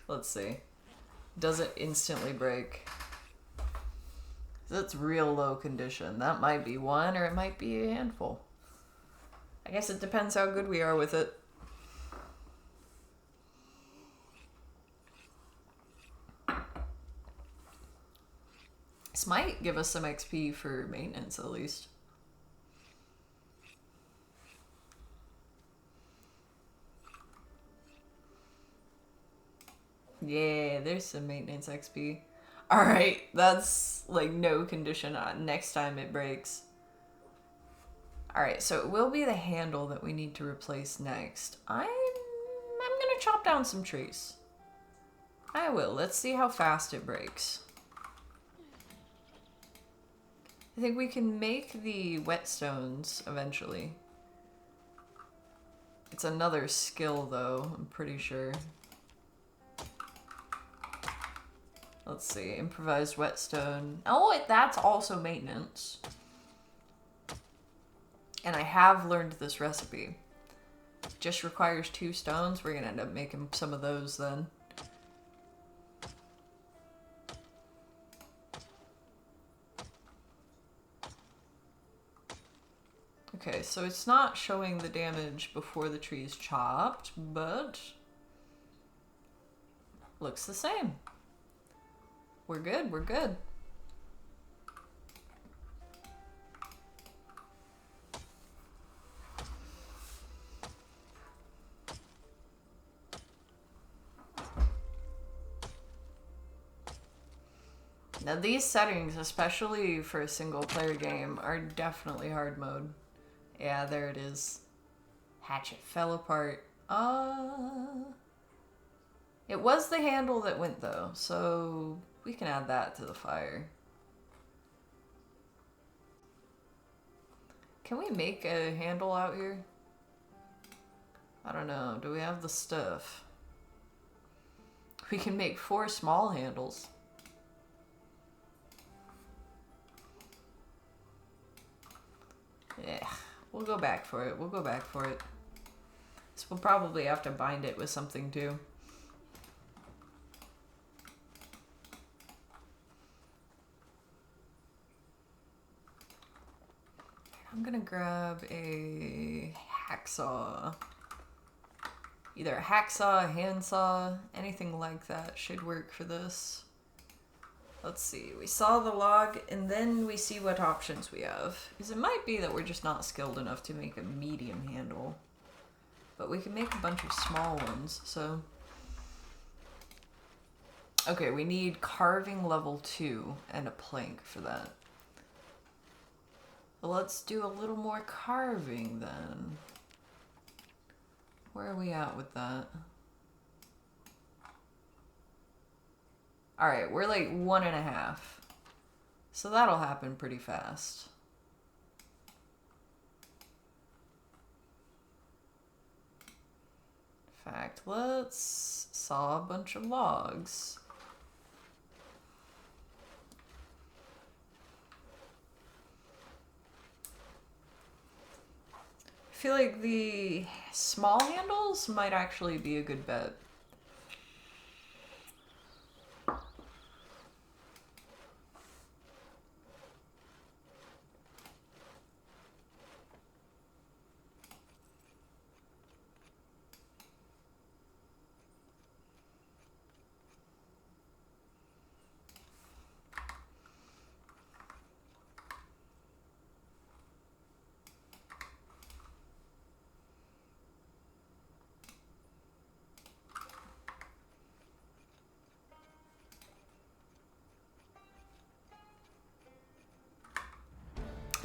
Let's see. Does it instantly break? That's real low condition. That might be one, or it might be a handful. I guess it depends how good we are with it. This might give us some XP for maintenance, at least. Yeah, there's some maintenance XP. Alright, that's like no condition on next time it breaks. Alright, so it will be the handle that we need to replace next. I'm gonna chop down some trees. I will. Let's see how fast it breaks. I think we can make the whetstones eventually. It's another skill though, I'm pretty sure. Let's see, improvised whetstone. Oh, that's also maintenance. And I have learned this recipe. Just requires 2 stones. We're gonna end up making some of those then. Okay, so it's not showing the damage before the tree is chopped, but looks the same. We're good, we're good. Now these settings, especially for a single player game, are definitely hard mode. Yeah, there it is. Hatchet fell apart. It was the handle that went though, so we can add that to the fire. Can we make a handle out here? I don't know. Do we have the stuff? We can make 4 small handles. Yeah, we'll go back for it. We'll go back for it. So we'll probably have to bind it with something too. I'm gonna grab a hacksaw. Either a hacksaw, a handsaw, anything like that should work for this. Let's see, we saw the log and then we see what options we have. Because it might be that we're just not skilled enough to make a medium handle. But we can make a bunch of small ones, so. Okay, we need carving level 2 and a plank for that. Well, let's do a little more carving then. Where are we at with that? Alright, we're like 1.5. So that'll happen pretty fast. In fact, let's saw a bunch of logs. I feel like the small handles might actually be a good bet.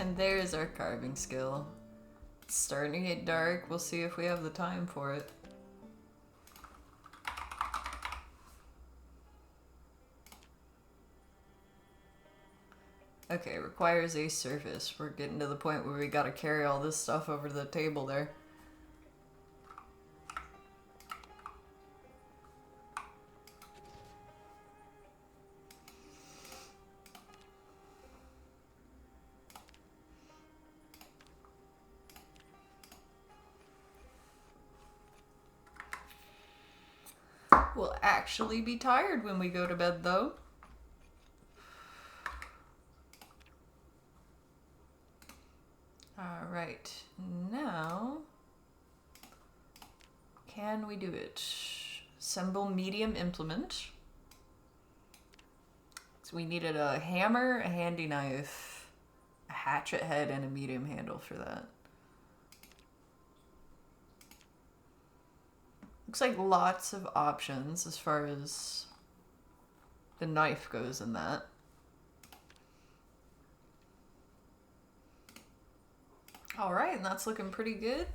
And there's our carving skill. It's starting to get dark. We'll see if we have the time for it. Okay, requires a surface. We're getting to the point where we gotta carry all this stuff over to the table there. We'll actually be tired when we go to bed, though. Alright, now... can we do it? Assemble medium implement. So we needed a hammer, a handy knife, a hatchet head, and a medium handle for that. Looks like lots of options as far as the knife goes in that. Alright, and that's looking pretty good.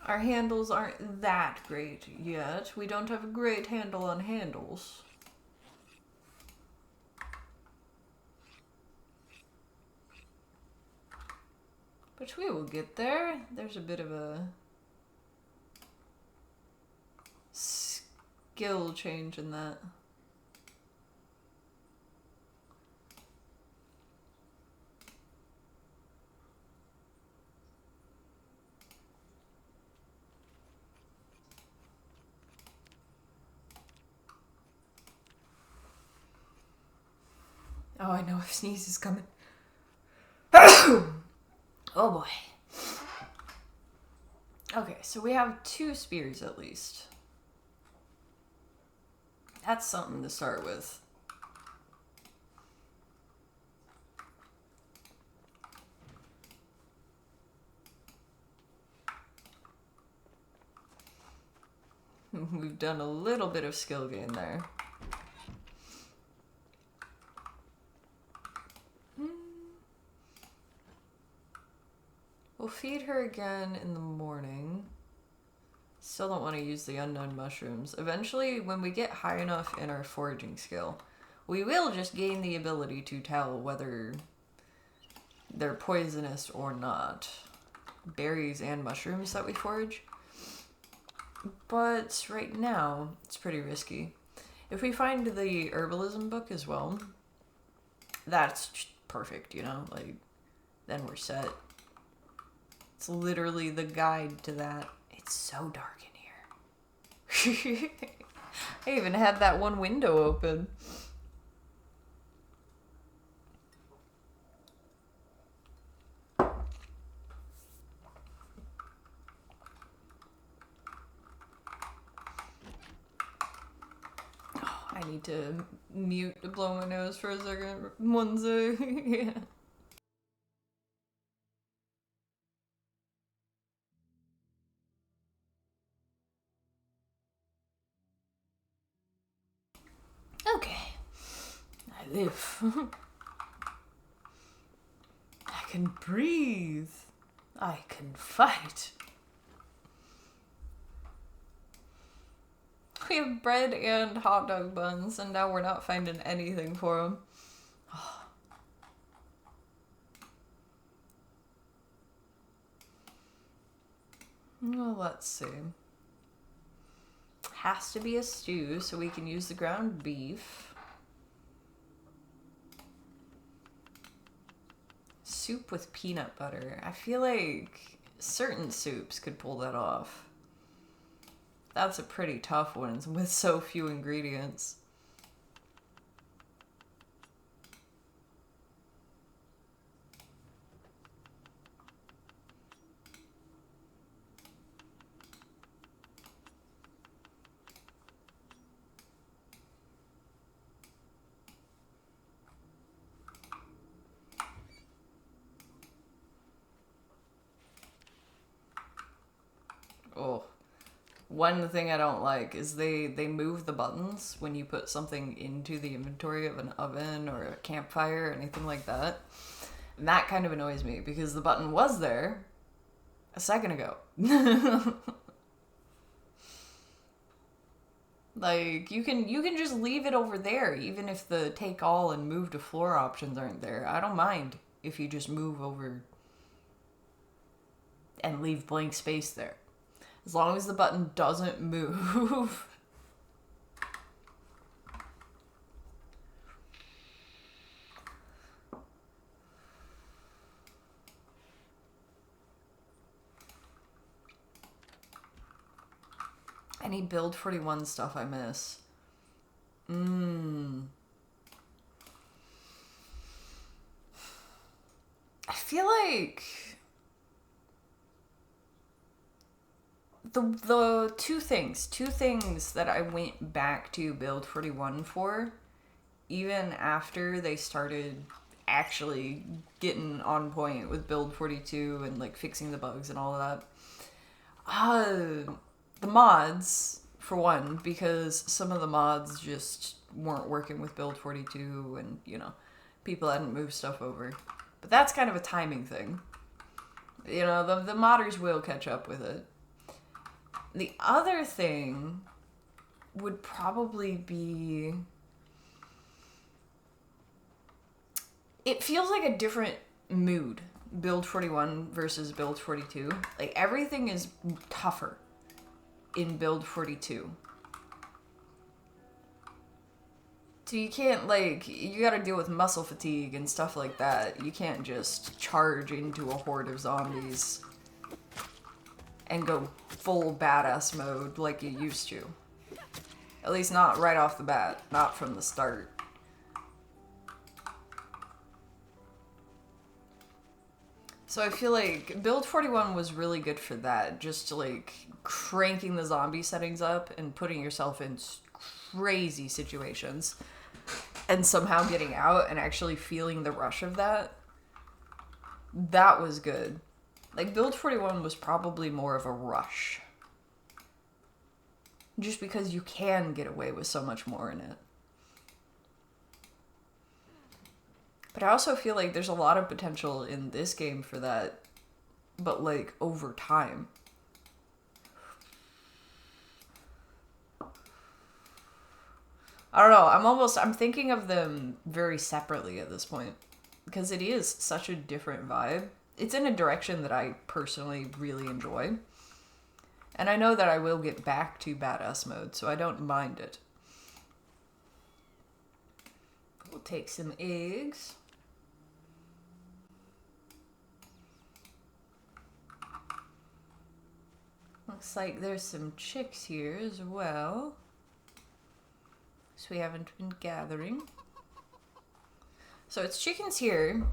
Our handles aren't that great yet. We don't have a great handle on handles. But we will get there. There's a bit of a skill change in that. Oh, I know a sneeze is coming. Oh boy. Okay, so we have 2 spears at least. That's something to start with. We've done a little bit of skill gain there. We'll feed her again in the morning. Still don't want to use the unknown mushrooms. Eventually, when we get high enough in our foraging skill, we will just gain the ability to tell whether they're poisonous or not. Berries and mushrooms that we forage. But right now, it's pretty risky. If we find the herbalism book as well, that's perfect, you know? Like, then we're set. It's literally the guide to that. It's so dark in here. I even had that one window open. Oh, I need to mute to blow my nose for a second. One sec. Yeah. Okay. I live. I can breathe. I can fight. We have bread and hot dog buns, and now we're not finding anything for them. Oh. Well, let's see. Has to be a stew, so we can use the ground beef. Soup with peanut butter. I feel like certain soups could pull that off. That's a pretty tough one with so few ingredients. Oh. One thing I don't like is they move the buttons when you put something into the inventory of an oven or a campfire or anything like that. And that kind of annoys me because the button was there a second ago. Like, you can just leave it over there even if the take all and move to floor options aren't there. I don't mind if you just move over and leave blank space there. As long as the button doesn't move. Any build 41 stuff I miss. I feel like the two things that I went back to build 41 for, even after they started actually getting on point with build 42 and like fixing the bugs and all of that. The mods, for one, because some of the mods just weren't working with build 42 and, you know, people hadn't moved stuff over. But that's kind of a timing thing. You know, the modders will catch up with it. The other thing would probably be... It feels like a different mood build 41 versus build 42. Like, everything is tougher in build 42. So you can't, like, you gotta deal with muscle fatigue and stuff like that. You can't just charge into a horde of zombies and go full badass mode like you used to. At least not right off the bat, not from the start. So I feel like build 41 was really good for that, just to like cranking the zombie settings up and putting yourself in crazy situations and somehow getting out and actually feeling the rush of that. That was good. Like, build 41 was probably more of a rush. Just because you can get away with so much more in it. But I also feel like there's a lot of potential in this game for that, but like over time. I don't know, I'm thinking of them very separately at this point, because it is such a different vibe. It's in a direction that I personally really enjoy. And I know that I will get back to badass mode, so I don't mind it. We'll take some eggs. Looks like there's some chicks here as well. So we haven't been gathering. So it's chickens here,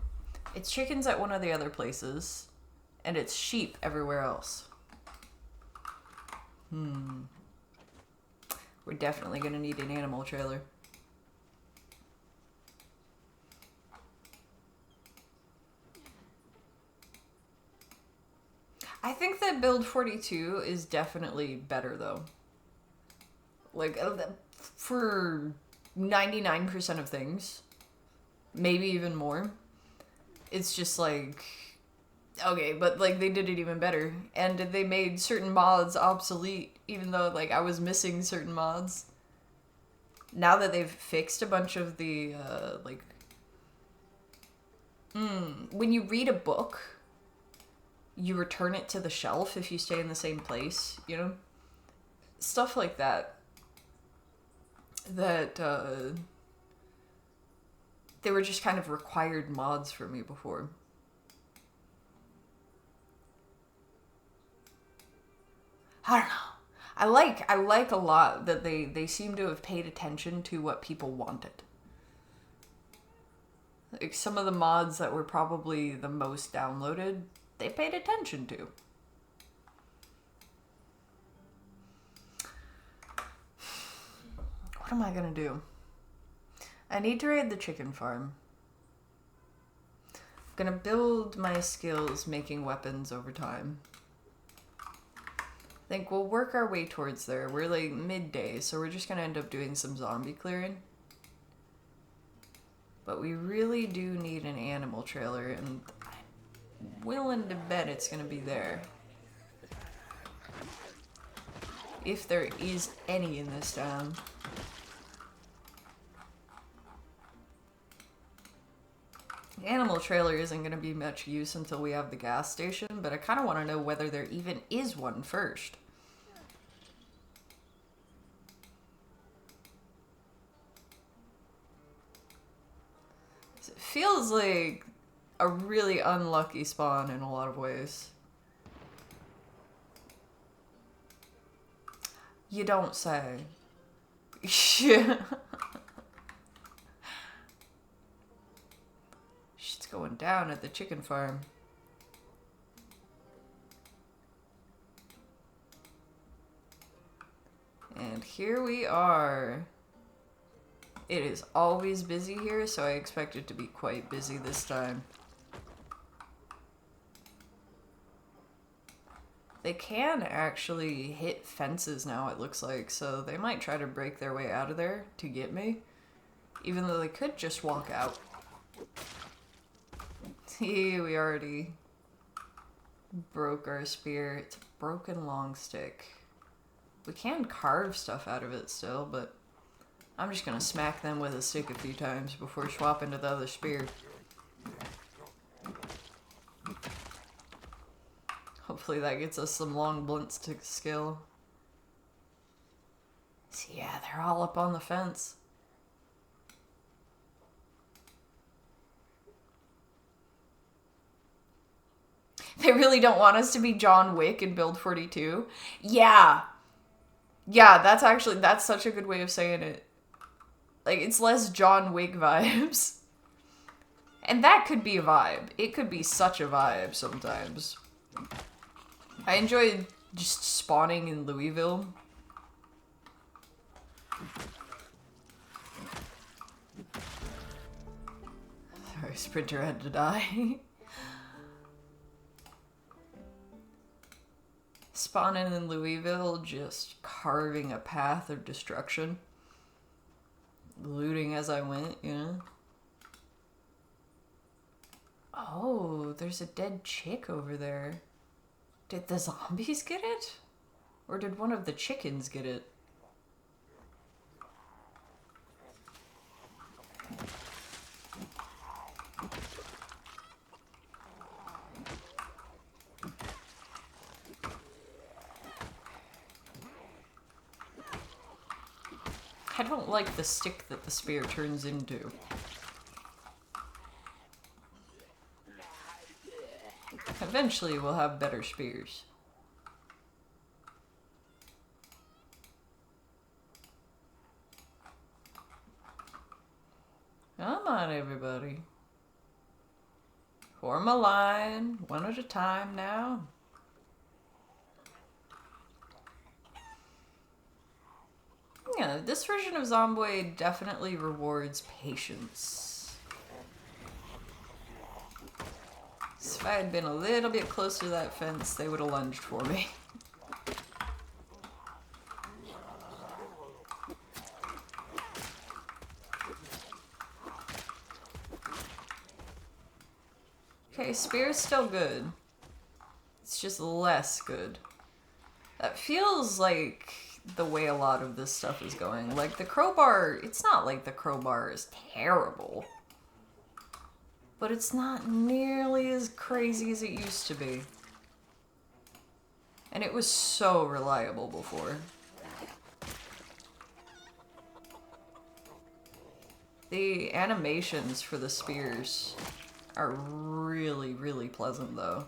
it's chickens at one of the other places, and it's sheep everywhere else. We're definitely gonna need an animal trailer. I think that build 42 is definitely better though. Like, for 99% of things, maybe even more. It's just like, okay, but like they did it even better. And they made certain mods obsolete, even though like I was missing certain mods. Now that they've fixed a bunch of the, when you read a book, you return it to the shelf if you stay in the same place, you know? Stuff like that. That, they were just kind of required mods for me before. I don't know. I like a lot that they seem to have paid attention to what people wanted. Like, some of the mods that were probably the most downloaded, they paid attention to. What am I gonna do? I need to raid the chicken farm. I'm gonna build my skills making weapons over time. I think we'll work our way towards there. We're like midday, so we're just gonna end up doing some zombie clearing. But we really do need an animal trailer, and I'm willing to bet it's gonna be there. If there is any in this town. The animal trailer isn't going to be much use until we have the gas station, but I kind of want to know whether there even is one first. It feels like a really unlucky spawn in a lot of ways. You don't say. Yeah. Shit's going down at the chicken farm. And here we are. It is always busy here, so I expect it to be quite busy this time. They can actually hit fences now, it looks like, so they might try to break their way out of there to get me, even though they could just walk out. See, we already broke our spear. It's a broken long stick. We can carve stuff out of it still, but I'm just gonna smack them with a stick a few times before swapping to the other spear. Hopefully that gets us some long blunts to skill. So yeah, they're all up on the fence. They really don't want us to be John Wick in Build 42. Yeah. Yeah, that's such a good way of saying it. Like, it's less John Wick vibes. And that could be a vibe. It could be such a vibe sometimes. I enjoy just spawning in Louisville. Sorry, Sprinter had to die. Spawning in Louisville, just carving a path of destruction. Looting as I went, you know? Oh, there's a dead chick over there. Did the zombies get it? Or did one of the chickens get it? I don't like the stick that the spear turns into. Eventually we'll have better spears. Come on, everybody. Form a line, one at a time now. Yeah, this version of Zomboid definitely rewards patience. So if I had been a little bit closer to that fence, they would have lunged for me. Okay, spear's still good. It's just less good. That feels like the way a lot of this stuff is going. Like, the crowbar, it's not like the crowbar is terrible. But it's not nearly as crazy as it used to be. And it was so reliable before. The animations for the spears are really, really pleasant, though.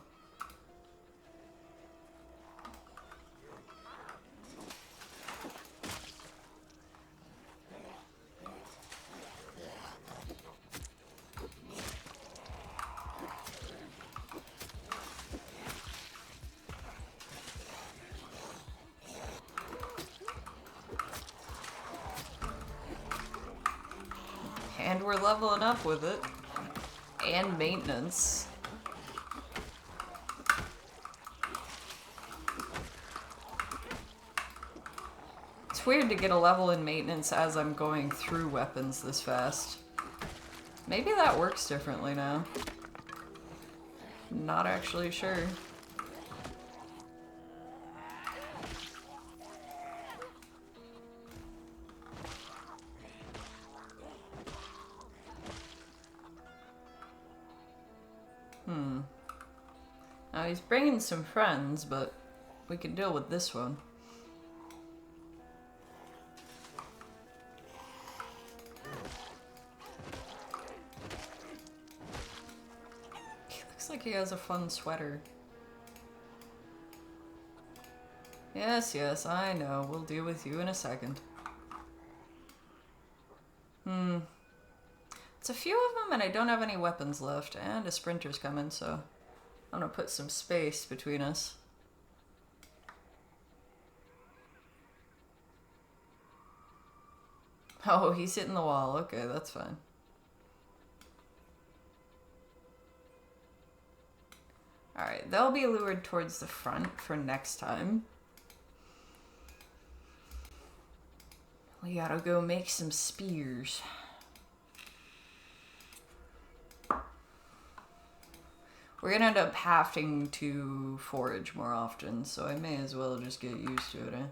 And we're leveling up with it. And maintenance. It's weird to get a level in maintenance as I'm going through weapons this fast. Maybe that works differently now. Not actually sure. Now he's bringing some friends, but we can deal with this one. He looks like he has a fun sweater. Yes, yes, I know. We'll deal with you in a second. It's a few of them, and I don't have any weapons left, and a sprinter's coming, so I'm gonna put some space between us. Oh, he's hitting the wall. Okay, that's fine. Alright, they'll be lured towards the front for next time. We gotta go make some spears. We're gonna end up having to forage more often, so I may as well just get used to it, eh?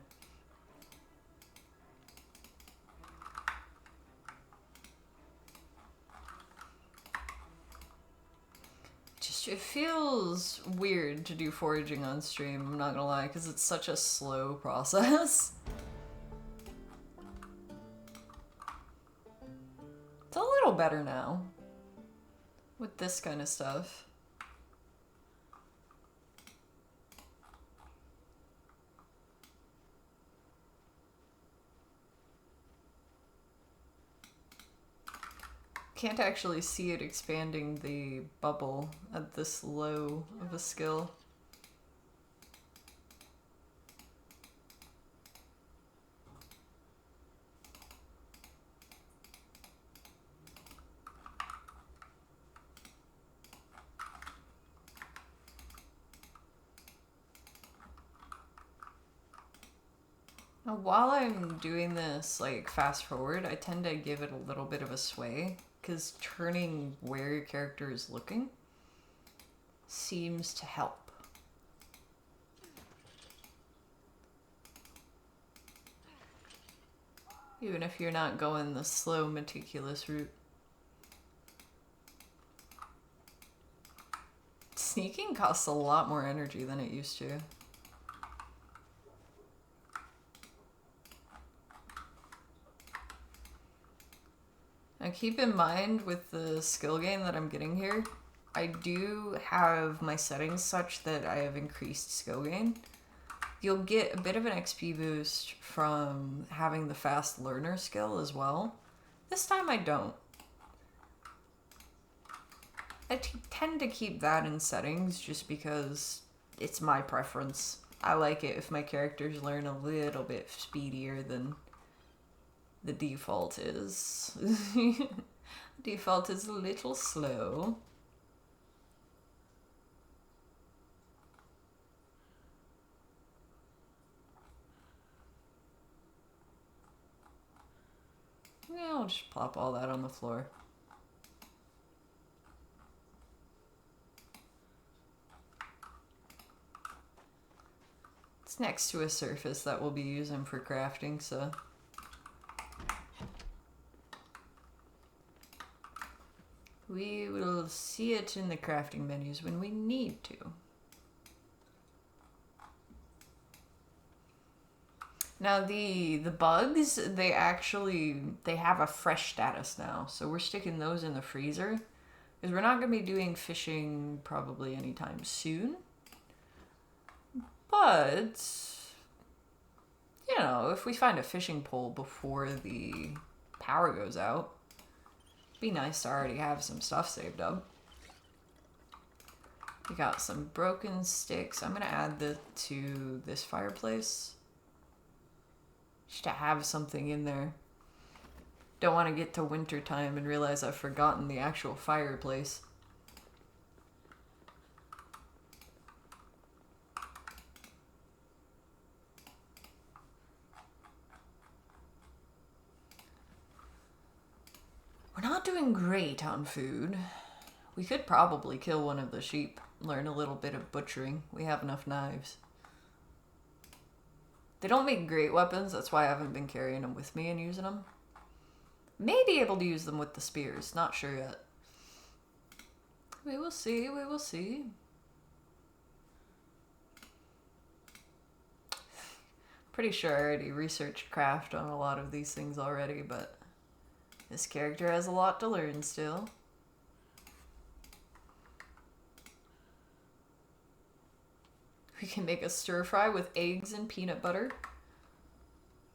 Just it feels weird to do foraging on stream, I'm not gonna lie, because it's such a slow process. It's a little better now with this kind of stuff. Can't actually see it expanding the bubble at this low of a skill. Now, while I'm doing this, like, fast forward, I tend to give it a little bit of a sway, because turning where your character is looking seems to help. Even if you're not going the slow, meticulous route. Sneaking costs a lot more energy than it used to. Now keep in mind with the skill gain that I'm getting here, I do have my settings such that I have increased skill gain. You'll get a bit of an XP boost from having the fast learner skill as well. This time I don't. I tend to keep that in settings just because it's my preference. I like it if my characters learn a little bit speedier than the default is. Default is a little slow. Yeah, I'll just plop all that on the floor. It's next to a surface that we'll be using for crafting, so... we will see it in the crafting menus when we need to. Now the bugs, they have a fresh status now, so we're sticking those in the freezer because we're not going to be doing fishing probably anytime soon. But you know, if we find a fishing pole before the power goes out, it'd be nice to already have some stuff saved up. We got some broken sticks. I'm gonna add to this fireplace. Just to have something in there. Don't want to get to winter time and realize I've forgotten the actual fireplace. We're not doing great on food. We could probably kill one of the sheep, learn a little bit of butchering. We have enough knives. They don't make great weapons, that's why I haven't been carrying them with me and using them. May be able to use them with the spears, not sure yet. We will see, we will see. Pretty sure I already researched craft on a lot of these things already, but this character has a lot to learn still. We can make a stir fry with eggs and peanut butter.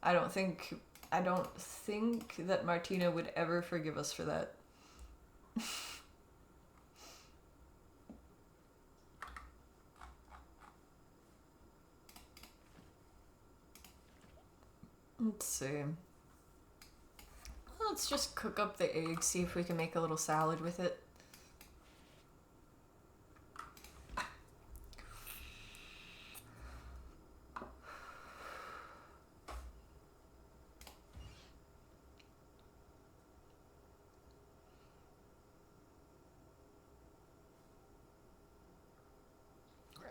I don't think that Martina would ever forgive us for that. Let's see. Let's just cook up the eggs, see if we can make a little salad with it.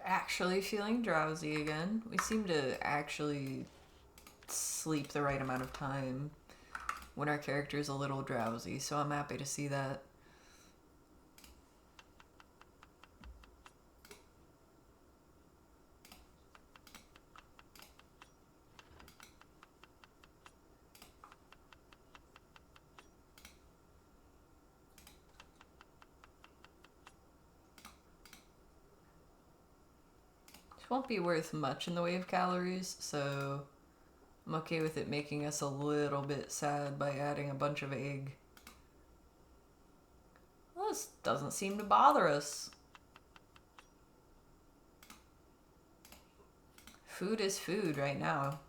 Actually feeling drowsy again. We seem to actually sleep the right amount of time when our character's a little drowsy, so I'm happy to see that. This won't be worth much in the way of calories, so I'm okay with it making us a little bit sad by adding a bunch of egg. Well, this doesn't seem to bother us. Food is food right now.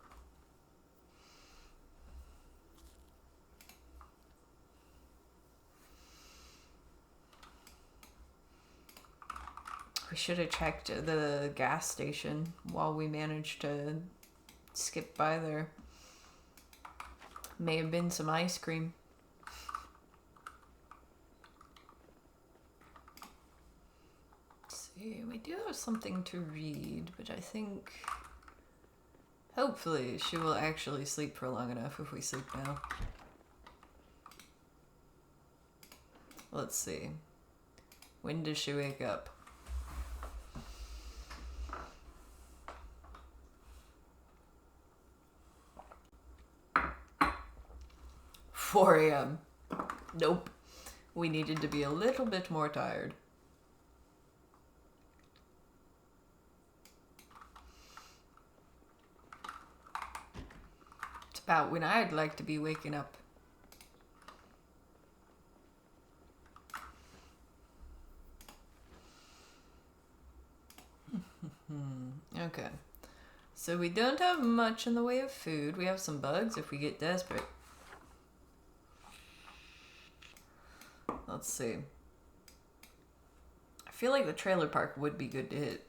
We should have checked the gas station while we managed to skip by there. May have been some ice cream. Let's see, we do have something to read, but I think hopefully she will actually sleep for long enough if we sleep now. Let's see. When does she wake up? 4 a.m. Nope. We needed to be a little bit more tired. It's about when I'd like to be waking up. Okay. So we don't have much in the way of food. We have some bugs if we get desperate. Let's see. I feel like the trailer park would be good to hit.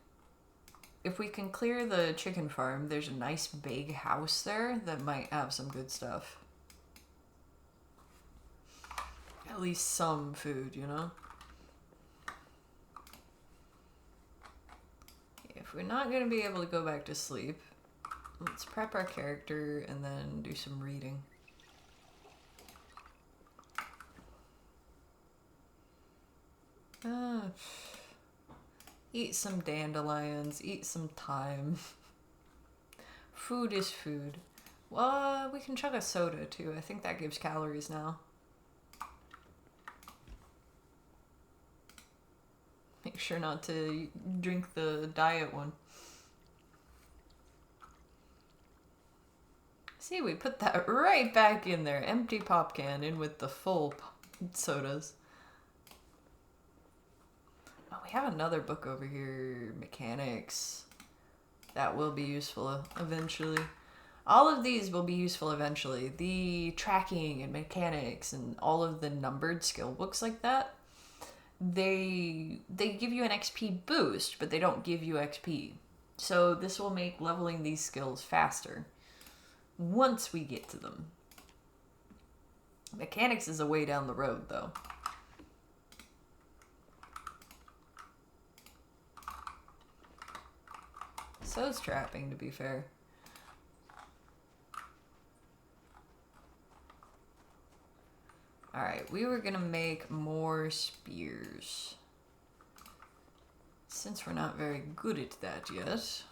If we can clear the chicken farm, there's a nice big house there that might have some good stuff. At least some food, you know? If we're not going to be able to go back to sleep, let's prep our character and then do some reading. Eat some dandelions, eat some thyme. Food is food. Well, we can chug a soda too. I think that gives calories now. Make sure not to drink the diet one. See, we put that right back in there. Empty pop can in with the full sodas. Oh, we have another book over here. Mechanics. That will be useful eventually. All of these will be useful eventually. The tracking and mechanics and all of the numbered skill books like that. They give you an XP boost, but they don't give you XP. So this will make leveling these skills faster once we get to them. Mechanics is a way down the road, though. So is trapping, to be fair. Alright, we were gonna make more spears. Since we're not very good at that yet. Let's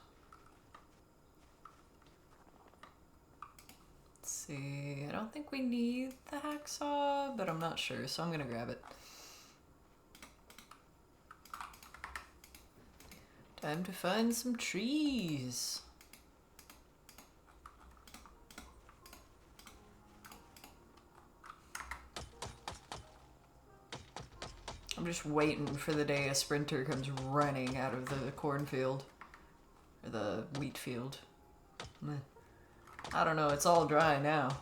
see, I don't think we need the hacksaw, but I'm not sure, so I'm gonna grab it. Time to find some trees. I'm just waiting for the day a sprinter comes running out of the cornfield. Or the wheat field. I don't know, it's all dry now.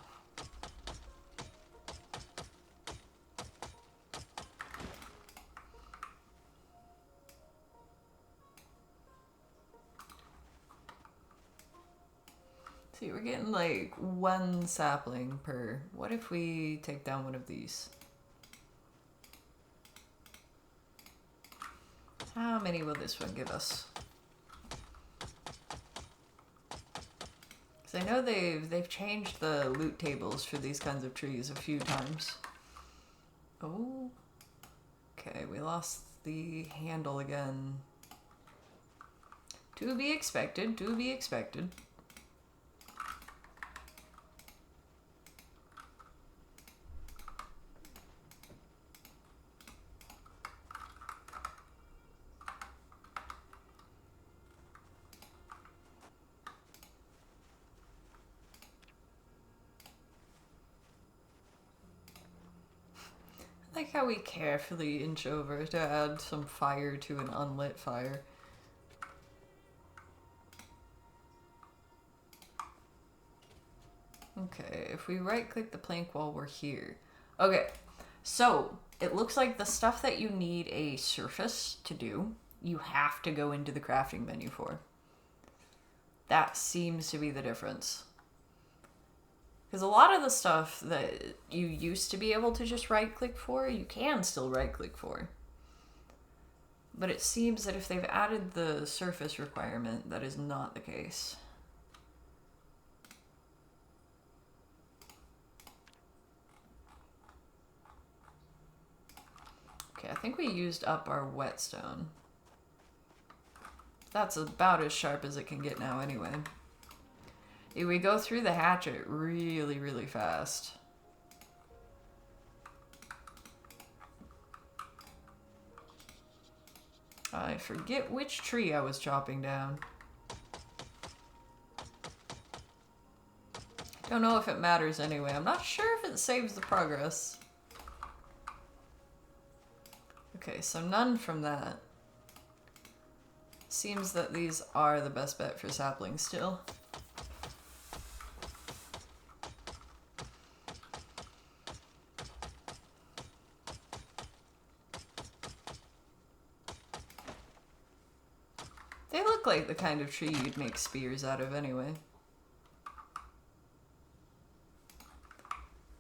See, we're getting like 1 sapling per. What if we take down one of these? How many will this one give us? Because I know they've changed the loot tables for these kinds of trees a few times. Oh. Okay, we lost the handle again. To be expected, to be expected. Like how we carefully inch over to add some fire to an unlit fire. Okay, if we right click the plank while we're here. Okay, so it looks like the stuff that you need a surface to do, you have to go into the crafting menu for. That seems to be the difference. Because a lot of the stuff that you used to be able to just right-click for, you can still right-click for. But it seems that if they've added the surface requirement, that is not the case. Okay, I think we used up our whetstone. That's about as sharp as it can get now anyway. We go through the hatchet really, really fast. I forget which tree I was chopping down. Don't know if it matters anyway. I'm not sure if it saves the progress. Okay, so none from that. Seems that these are the best bet for saplings still. They look like the kind of tree you'd make spears out of anyway.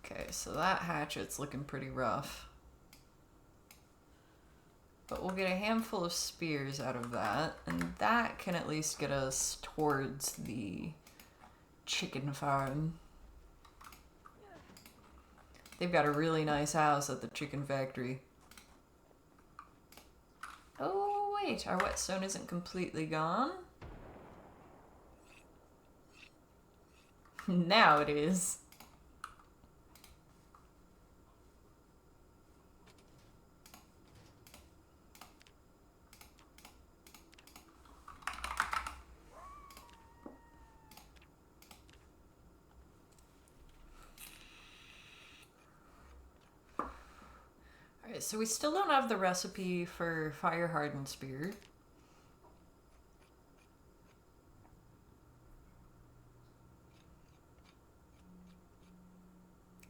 Okay, so that hatchet's looking pretty rough. But we'll get a handful of spears out of that, and that can at least get us towards the chicken farm. They've got a really nice house at the chicken factory. Oh, wait, our whetstone isn't completely gone. Now it is. Alright, so we still don't have the recipe for fire hardened spear.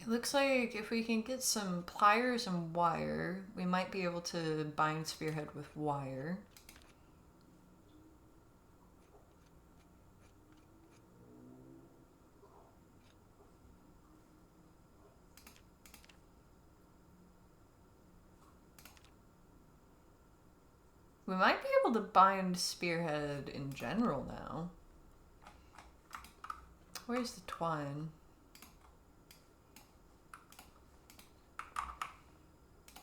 It looks like if we can get some pliers and wire, we might be able to bind spearhead with wire. We might be able to bind spearhead in general now. Where's the twine?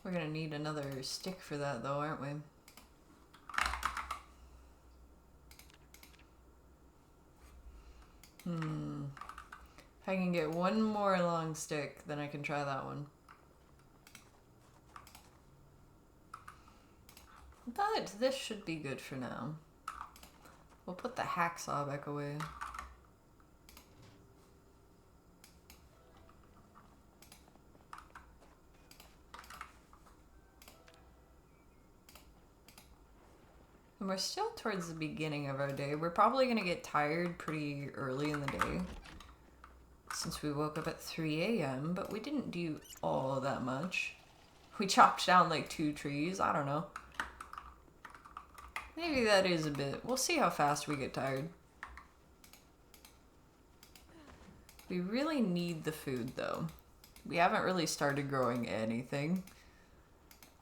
We're gonna need another stick for that though, aren't we? If I can get one more long stick, then I can try that one. But this should be good for now. We'll put the hacksaw back away. And we're still towards the beginning of our day. We're probably going to get tired pretty early in the day, since we woke up at 3 a.m., but we didn't do all that much. We chopped down like 2 trees, I don't know. Maybe that is a bit. We'll see how fast we get tired. We really need the food though. We haven't really started growing anything.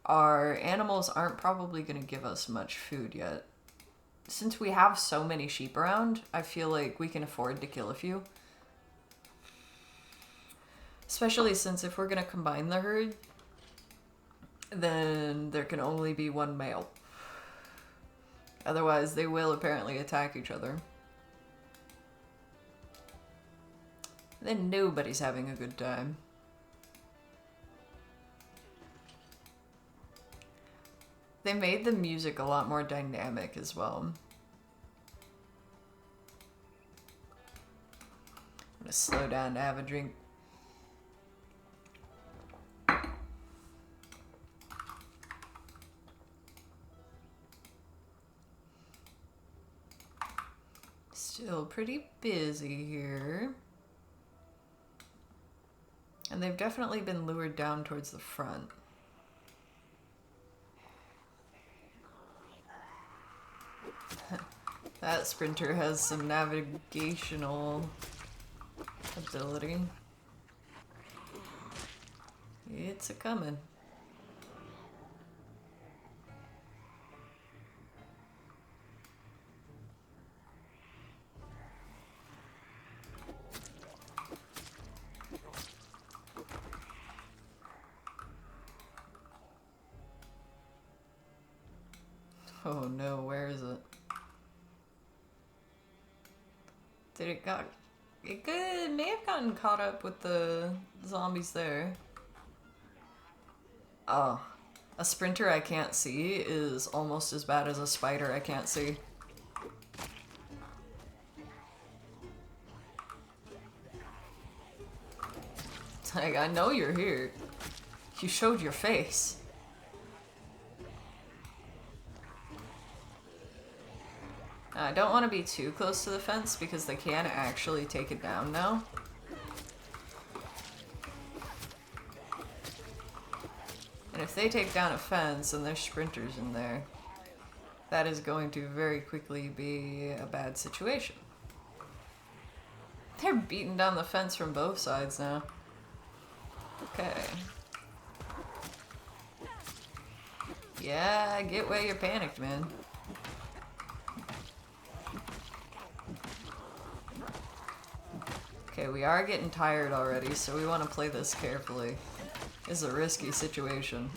Our animals aren't probably going to give us much food yet. Since we have so many sheep around, I feel like we can afford to kill a few. Especially since if we're going to combine the herd, then there can only be one male. Otherwise, they will apparently attack each other. Then nobody's having a good time. They made the music a lot more dynamic as well. I'm gonna slow down to have a drink. Still pretty busy here. And they've definitely been lured down towards the front. That sprinter has some navigational ability. It's a coming. Oh no, where is it? Did it got... It may have gotten caught up with the zombies there. Oh. A sprinter I can't see is almost as bad as a spider I can't see. It's like, I know you're here. You showed your face. I don't want to be too close to the fence because they can actually take it down now. And if they take down a fence and there's sprinters in there, that is going to very quickly be a bad situation. They're beating down the fence from both sides now. Okay. Yeah, I get why you're panicked, man. Okay, we are getting tired already, so we want to play this carefully. It's a risky situation.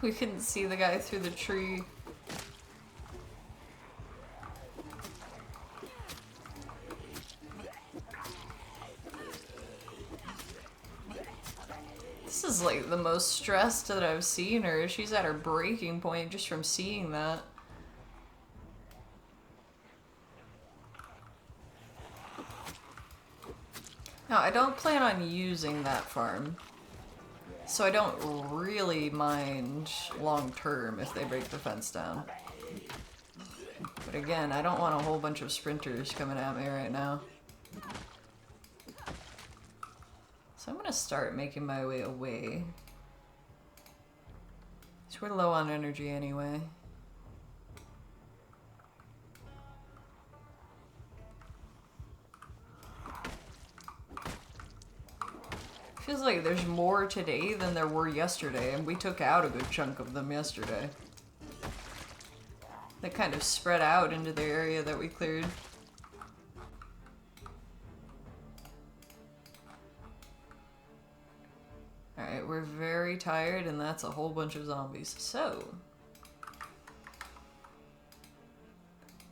We couldn't see the guy through the tree. This is like the most stressed that I've seen her. She's at her breaking point just from seeing that. Now, I don't plan on using that farm. So I don't really mind long term if they break the fence down. But again, I don't want a whole bunch of sprinters coming at me right now. So I'm gonna start making my way away. So we're low on energy anyway. Feels like there's more today than there were yesterday, and we took out a good chunk of them yesterday. They kind of spread out into the area that we cleared. Alright, we're very tired, and that's a whole bunch of zombies. So,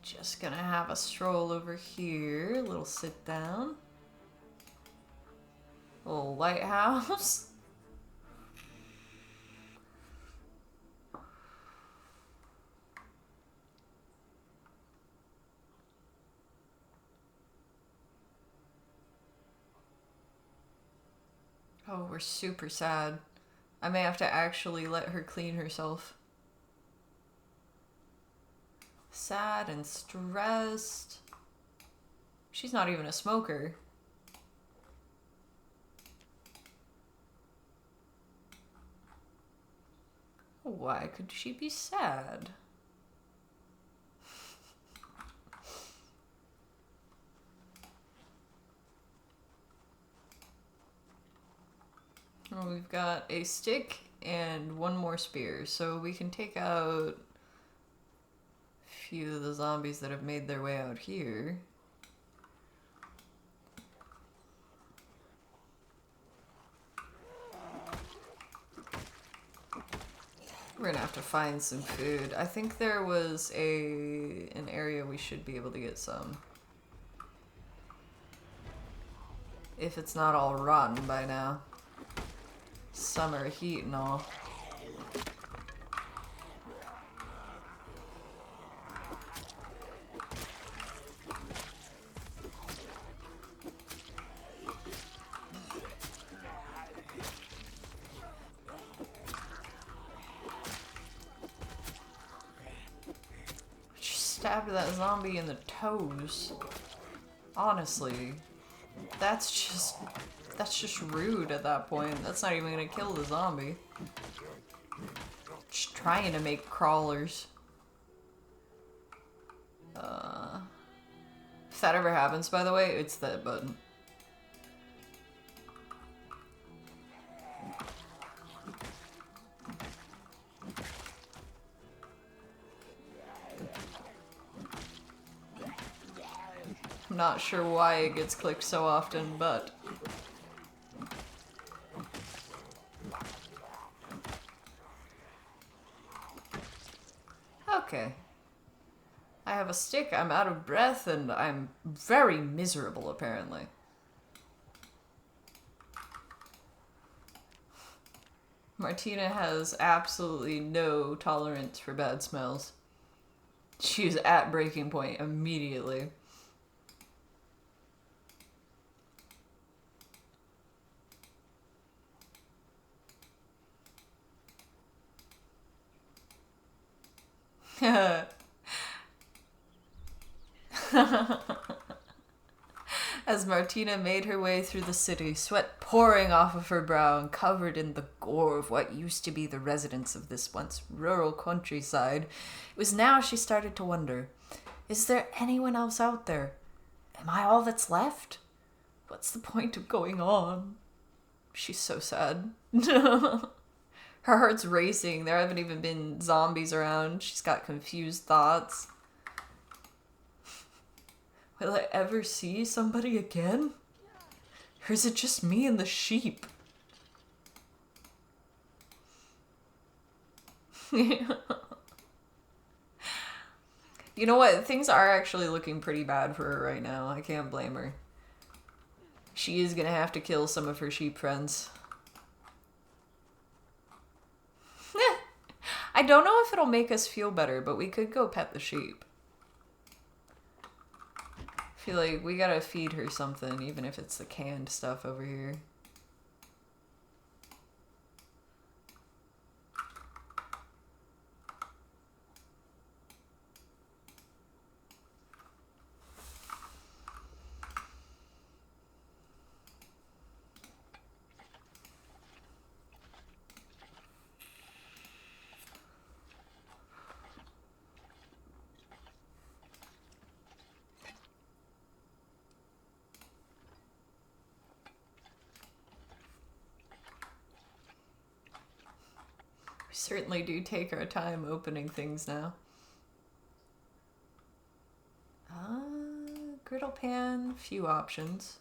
just gonna have a stroll over here, a little sit down. Little lighthouse. Oh, we're super sad. I may have to actually let her clean herself. Sad and stressed. She's not even a smoker. Why could she be sad? Well, we've got a stick and one more spear, so we can take out a few of the zombies that have made their way out here. We're gonna have to find some food. I think there was an area we should be able to get some. If it's not all rotten by now. Summer heat and all. Stabbed that zombie in the toes. Honestly, that's just rude at that point. That's not even gonna kill the zombie. Just trying to make crawlers. If that ever happens, by the way, it's that button. I'm not sure why it gets clicked so often, but... Okay. I have a stick, I'm out of breath, and I'm very miserable, apparently. Martina has absolutely no tolerance for bad smells. She's at breaking point immediately. As Martina made her way through the city, sweat pouring off of her brow and covered in the gore of what used to be the residents of this once rural countryside, it was now she started to wonder, is there anyone else out there? Am I all that's left? What's the point of going on? She's so sad. Her heart's racing. There haven't even been zombies around. She's got confused thoughts. Will I ever see somebody again? Or is it just me and the sheep? You know what? Things are actually looking pretty bad for her right now. I can't blame her. She is gonna have to kill some of her sheep friends. I don't know if it'll make us feel better, but we could go pet the sheep. I feel like we gotta feed her something, even if it's the canned stuff over here. Certainly do take our time opening things now. Griddle pan, few options.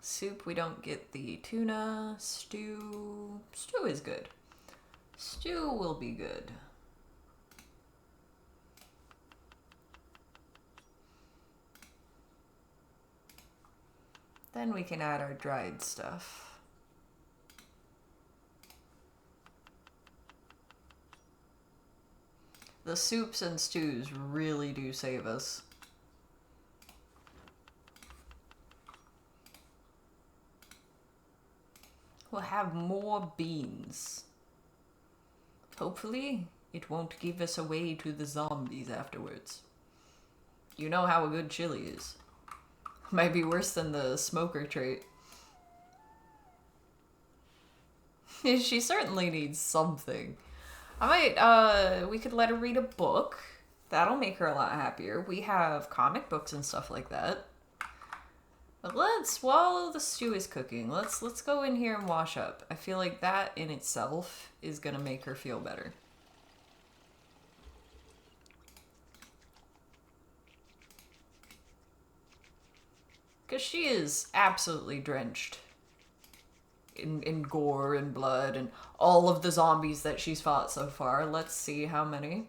Soup, we don't get the tuna. Stew is good. Stew will be good. Then we can add our dried stuff. The soups and stews really do save us. We'll have more beans. Hopefully, it won't give us away to the zombies afterwards. You know how a good chili is. Might be worse than the smoker trait. She certainly needs something. We could let her read a book. That'll make her a lot happier. We have comic books and stuff like that. But while the stew is cooking, let's go in here and wash up. I feel like that in itself is gonna make her feel better. Because she is absolutely drenched in gore and blood and all of the zombies that she's fought so far. Let's see how many.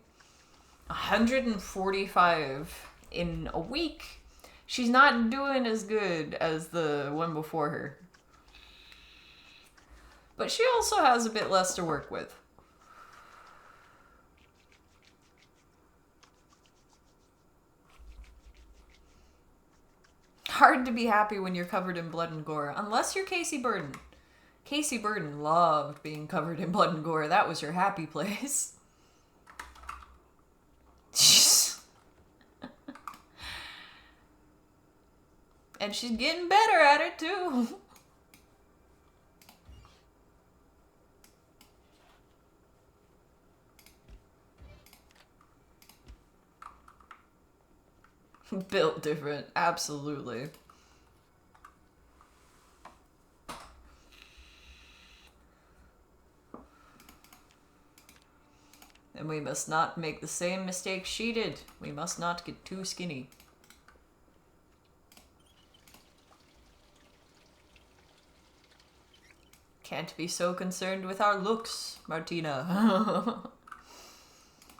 145 in a week. She's not doing as good as the one before her. But she also has a bit less to work with. Hard to be happy when you're covered in blood and gore. Unless you're Casey Burden. Casey Burden loved being covered in blood and gore. That was her happy place. And she's getting better at it too. Built different, absolutely. And we must not make the same mistake she did. We must not get too skinny. Can't be so concerned with our looks, Martina.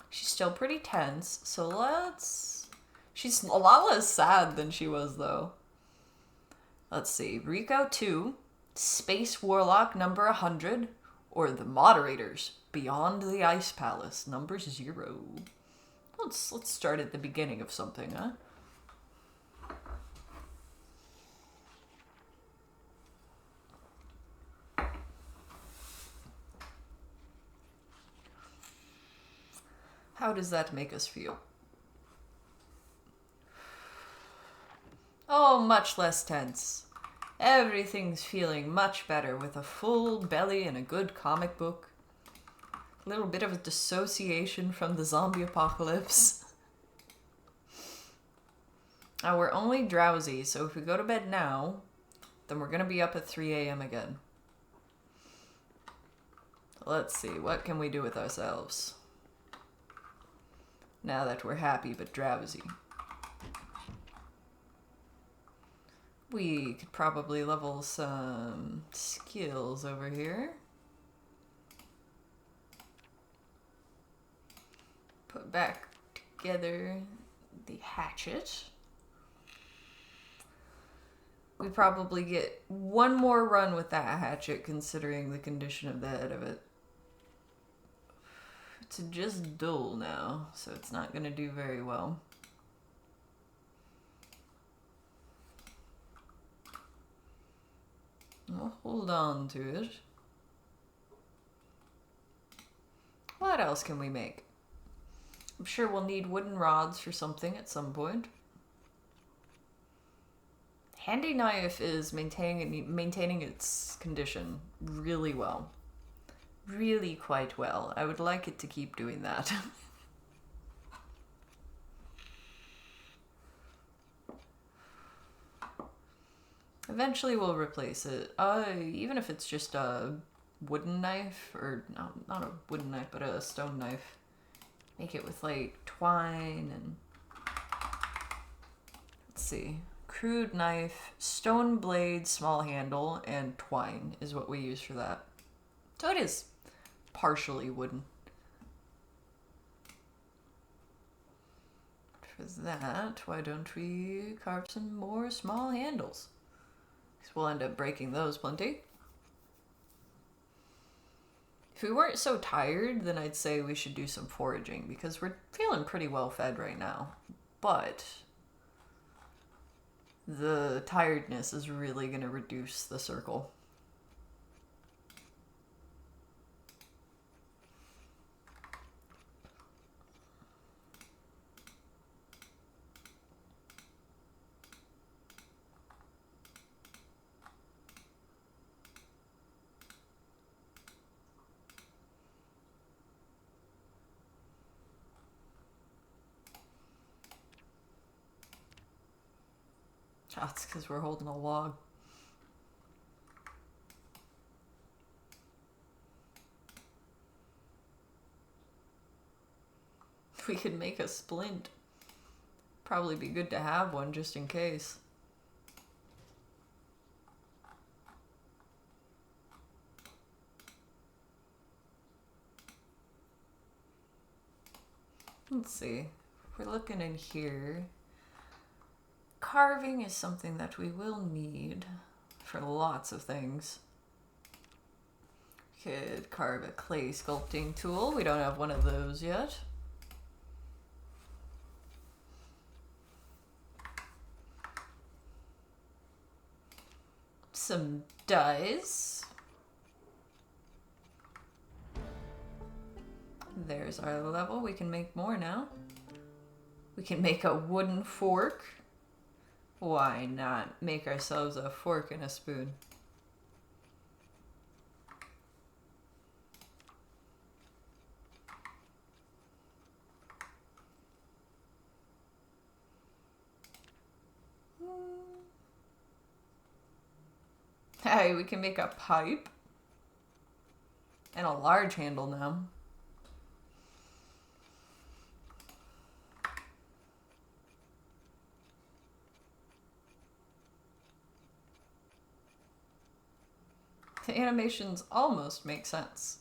She's still pretty tense, so let's... She's a lot less sad than she was, though. Let's see. Rico 2, Space Warlock number 100, or The Moderators, Beyond the Ice Palace, number 0. Let's start at the beginning of something, huh? How does that make us feel? Oh, much less tense. Everything's feeling much better with a full belly and a good comic book. A little bit of a dissociation from the zombie apocalypse. Now, we're only drowsy, so if we go to bed now, then we're gonna be up at 3 a.m. again. Let's see, what can we do with ourselves? Now that we're happy but drowsy. We could probably level some skills over here. Put back together the hatchet. We probably get one more run with that hatchet considering the condition of the head of it. It's just dull now, so it's not going to do very well. We'll hold on to it. What else can we make? I'm sure we'll need wooden rods for something at some point. Handy knife is maintaining its condition really well. Really quite well. I would like it to keep doing that. Eventually we'll replace it. Even if it's just a wooden knife, or not a wooden knife, but a stone knife. Make it with like twine and... Let's see. Crude knife, stone blade, small handle, and twine is what we use for that. So it is partially wooden. For that, why don't we carve some more small handles? Because we'll end up breaking those plenty. If we weren't so tired, then I'd say we should do some foraging, because we're feeling pretty well fed right now. But the tiredness is really going to reduce the circle. That's because we're holding a log. We could make a splint. Probably be good to have one just in case. Let's see. We're looking in here. carving is something that we will need for lots of things. Could carve a clay sculpting tool. We don't have one of those yet. Some dice. There's our level. We can make more now. We can make a wooden fork. Why not make ourselves a fork and a spoon? Hey, we can make a pipe. And a large handle now. The animations almost make sense.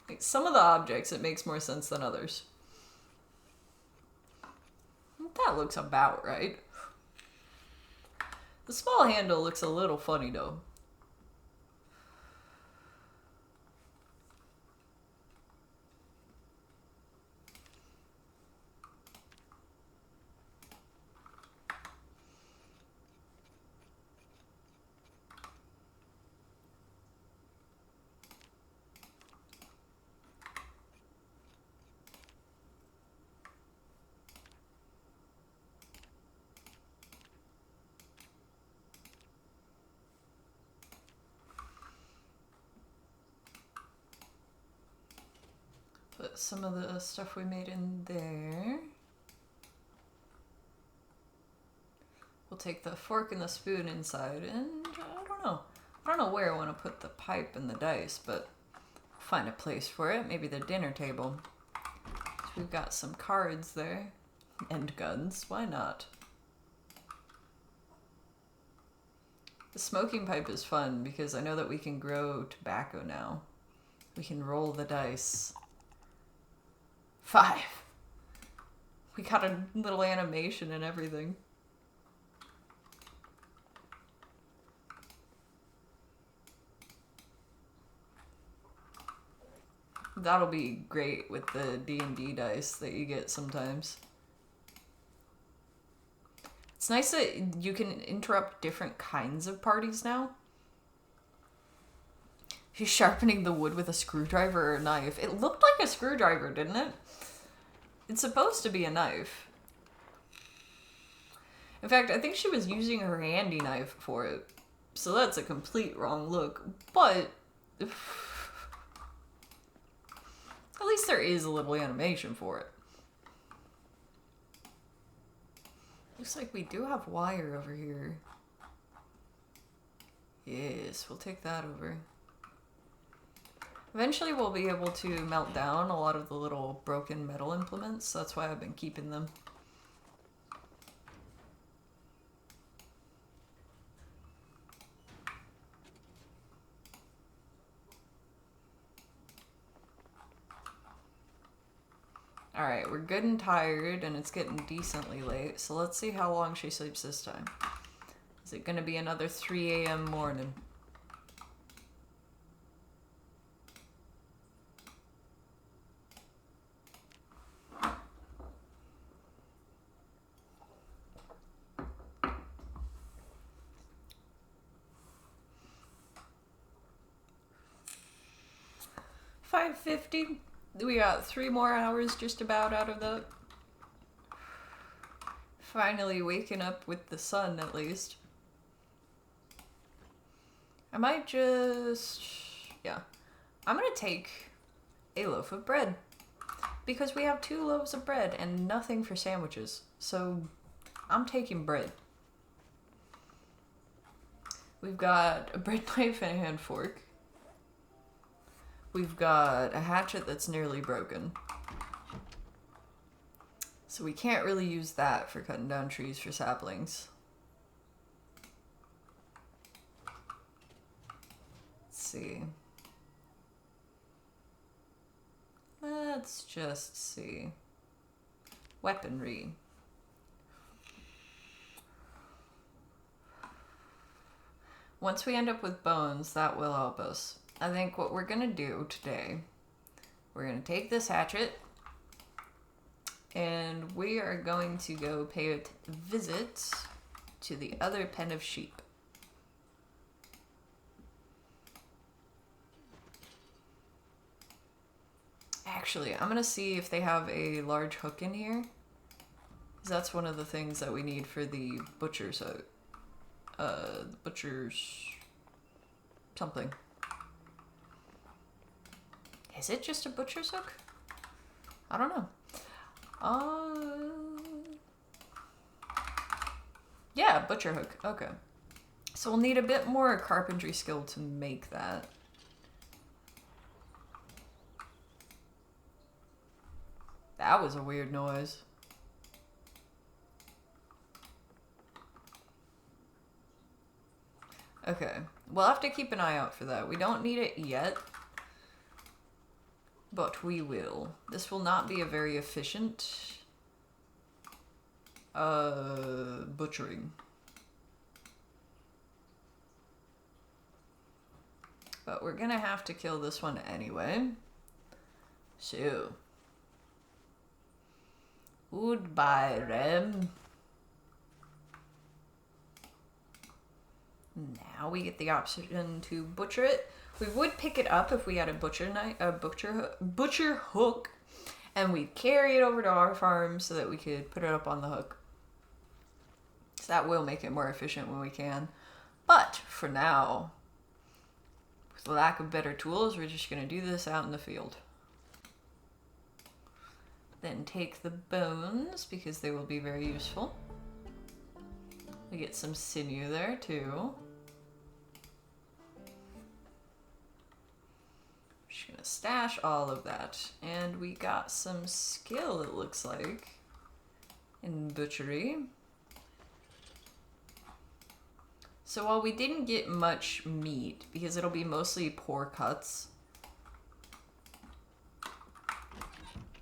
Like some of the objects, it makes more sense than others. That looks about right. The small handle looks a little funny though. Put some of the stuff we made in there. We'll take the fork and the spoon inside, and I don't know where I want to put the pipe and the dice, but I'll find a place for it. Maybe the dinner table. So we've got some cards there, and guns. Why not? The smoking pipe is fun because I know that we can grow tobacco now. We can roll the dice. 5. We got a little animation and everything. That'll be great with the D&D dice that you get sometimes. It's nice that you can interrupt different kinds of parties now. She's sharpening the wood with a screwdriver or a knife. It looked like a screwdriver, didn't it? It's supposed to be a knife. In fact, I think she was using her handy knife for it. So that's a complete wrong look. But at least there is a little animation for it. Looks like we do have wire over here. Yes, we'll take that over. Eventually we'll be able to melt down a lot of the little broken metal implements. That's why I've been keeping them. Alright, we're good and tired, and it's getting decently late, so let's see how long she sleeps this time. Is it going to be another 3 a.m. morning? $5.50. We got 3 more hours just about out of that. Finally waking up with the sun, at least. I might just... yeah. I'm gonna take a loaf of bread. Because we have 2 loaves of bread and nothing for sandwiches. So, I'm taking bread. We've got a bread knife and a hand fork. We've got a hatchet that's nearly broken. So we can't really use that for cutting down trees for saplings. Let's see. Let's just see. Weaponry. Once we end up with bones, that will help us. I think what we're gonna do today, we're gonna take this hatchet and we are going to go pay a visit to the other pen of sheep. Actually, I'm gonna see if they have a large hook in here. Because that's one of the things that we need for the butcher's hook. Butcher's something. Is it just a butcher's hook? I don't know. Yeah, butcher hook. Okay. So we'll need a bit more carpentry skill to make that. That was a weird noise. Okay, we'll have to keep an eye out for that. We don't need it yet, but we will. This will not be a very efficient butchering. But we're gonna have to kill this one anyway. So, goodbye, Rem. Now we get the option to butcher it. We would pick it up if we had a butcher hook, and we'd carry it over to our farm so that we could put it up on the hook. So that will make it more efficient when we can. But for now, with the lack of better tools, we're just gonna do this out in the field. Then take the bones because they will be very useful. We get some sinew there too. Just gonna stash all of that. And we got some skill, it looks like, in butchery. So while we didn't get much meat, because it'll be mostly poor cuts,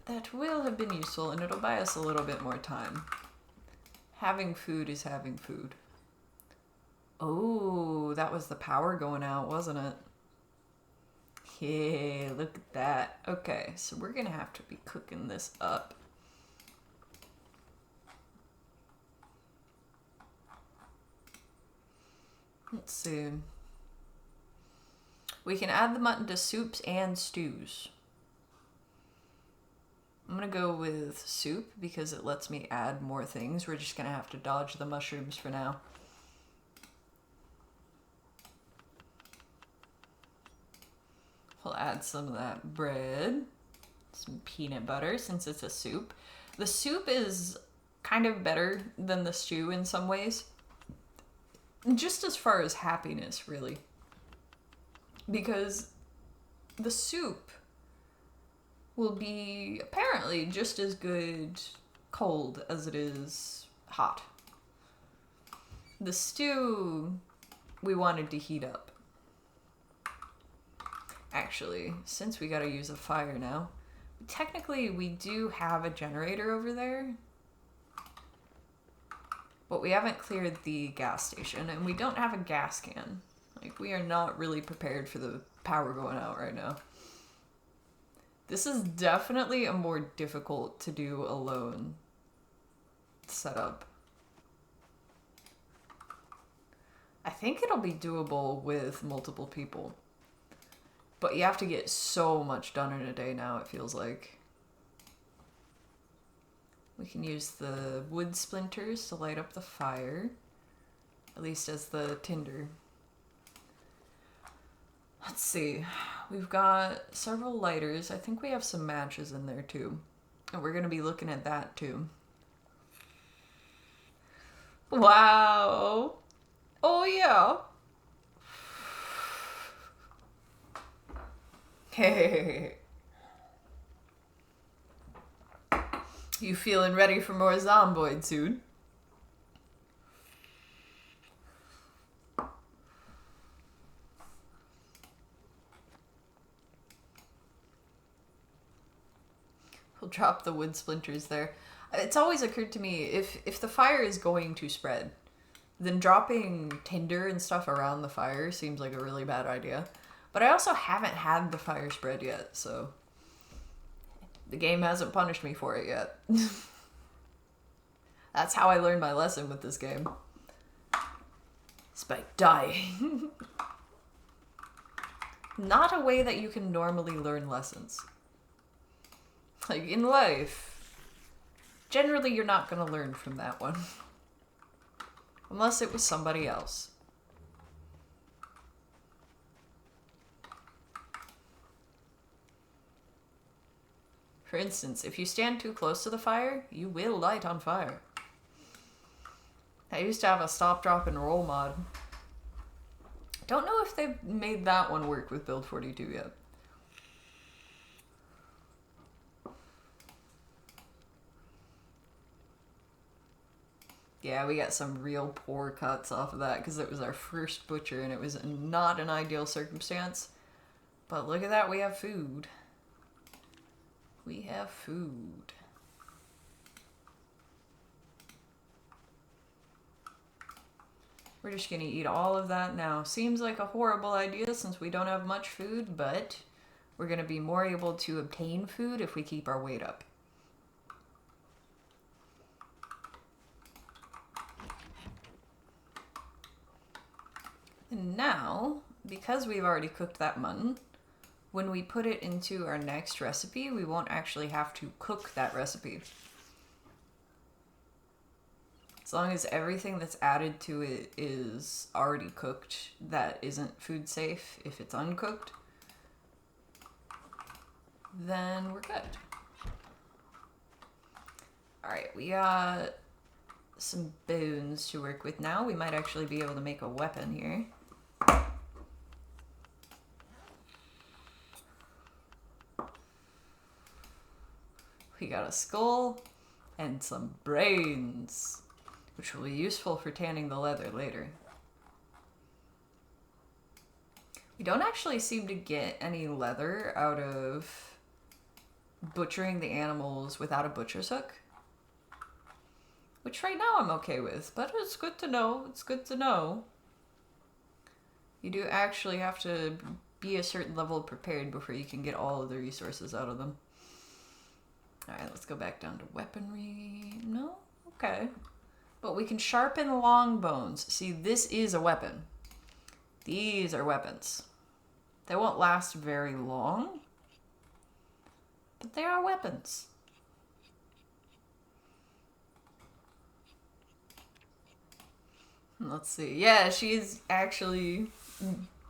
that will have been useful and it'll buy us a little bit more time. Having food is having food. Oh, that was the power going out, wasn't it? Yeah, look at that. Okay, so we're gonna have to be cooking this up. Let's see. We can add the mutton to soups and stews. I'm gonna go with soup because it lets me add more things. We're just gonna have to dodge the mushrooms for now. We'll add some of that bread, some peanut butter since it's a soup. The soup is kind of better than the stew in some ways. Just as far as happiness, really. Because the soup will be apparently just as good cold as it is hot. The stew we wanted to heat up. Actually, since we gotta use a fire now, technically we do have a generator over there, but we haven't cleared the gas station and we don't have a gas can. Like, we are not really prepared for the power going out right now. This is definitely a more difficult to do alone setup. I think it'll be doable with multiple people. But you have to get so much done in a day now, it feels like. We can use the wood splinters to light up the fire. At least as the tinder. Let's see. We've got several lighters. I think we have some matches in there too. And we're going to be looking at that too. Wow. Oh yeah. Hey. You feeling ready for more zomboid soon? We'll drop the wood splinters there. It's always occurred to me, if the fire is going to spread, then dropping tinder and stuff around the fire seems like a really bad idea. But I also haven't had the fire spread yet, so the game hasn't punished me for it yet. That's how I learned my lesson with this game. It's by dying. Not a way that you can normally learn lessons. Like, in life, generally you're not going to learn from that one. Unless it was somebody else. For instance, if you stand too close to the fire, you will light on fire. I used to have a stop, drop, and roll mod. Don't know if they've made that one work with Build 42 yet. Yeah, we got some real poor cuts off of that because it was our first butcher and it was not an ideal circumstance. But look at that, we have food. We have food. We're just gonna eat all of that now. Seems like a horrible idea since we don't have much food, but we're gonna be more able to obtain food if we keep our weight up. And now, because we've already cooked that mutton, when we put it into our next recipe, we won't actually have to cook that recipe. As long as everything that's added to it is already cooked, that isn't food safe if it's uncooked, then we're good. Alright, we got some bones to work with now. We might actually be able to make a weapon here. We got a skull and some brains, which will be useful for tanning the leather later. We don't actually seem to get any leather out of butchering the animals without a butcher's hook, which right now I'm okay with, but it's good to know. It's good to know. You do actually have to be a certain level prepared before you can get all of the resources out of them. Alright, let's go back down to weaponry. No? Okay. But we can sharpen long bones. See, this is a weapon. These are weapons. They won't last very long, but they are weapons. Let's see. Yeah, she's actually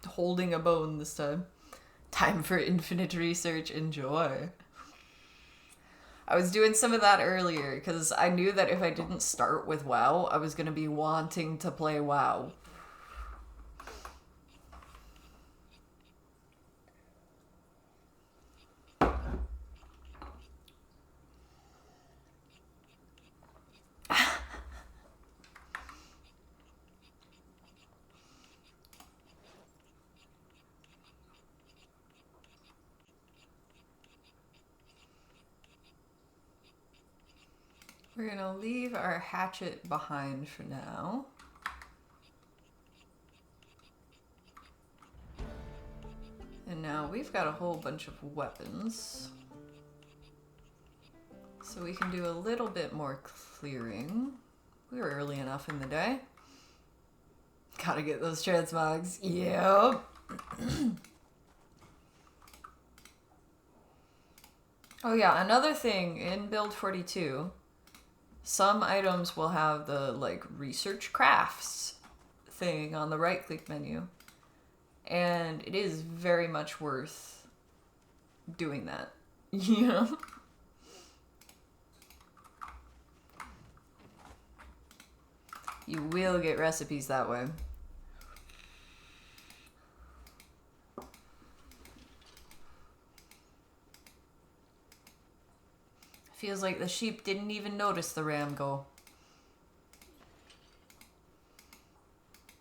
holding a bone this time. Time for infinite research. Enjoy. I was doing some of that earlier because I knew that if I didn't start with WoW, I was going to be wanting to play WoW. We're gonna leave our hatchet behind for now. And now we've got a whole bunch of weapons. So we can do a little bit more clearing. We were early enough in the day. Gotta get those transmogs. Yep. Oh yeah, another thing in Build 42, some items will have the like research crafts thing on the right click menu. And it is very much worth doing that. You know? You will get recipes that way. Feels like the sheep didn't even notice the ram go.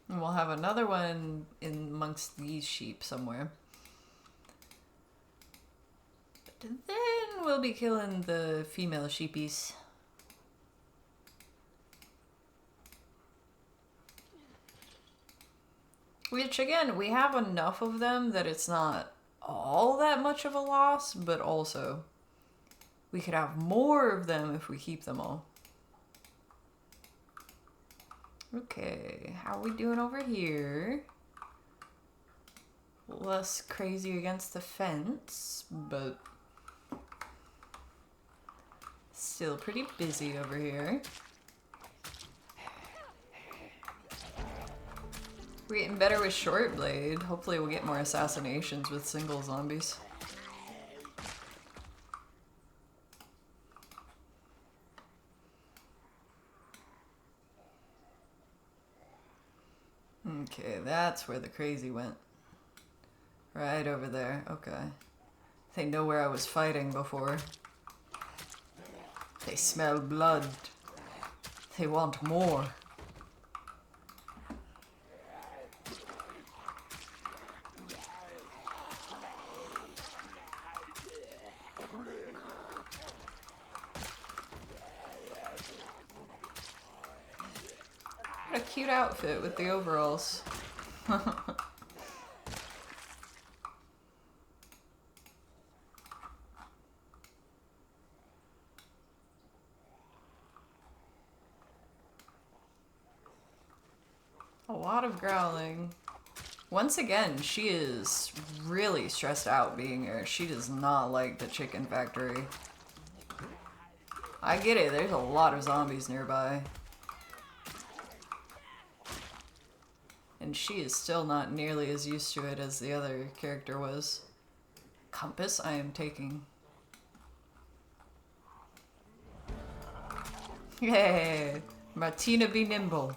And we'll have another one in amongst these sheep somewhere. But then we'll be killing the female sheepies. Which, again, we have enough of them that it's not all that much of a loss, but also we could have more of them if we keep them all. Okay, how are we doing over here? Less crazy against the fence, but still pretty busy over here. We're getting better with short blade. Hopefully we'll get more assassinations with single zombies. Okay, that's where the crazy went. Right over there. Okay. They know where I was fighting before. They smell blood. They want more. What a cute outfit with the overalls. A lot of growling. Once again, she is really stressed out being here. She does not like the chicken factory. I get it, there's a lot of zombies nearby. And she is still not nearly as used to it as the other character was. Compass I am taking. Yay! Martina be nimble.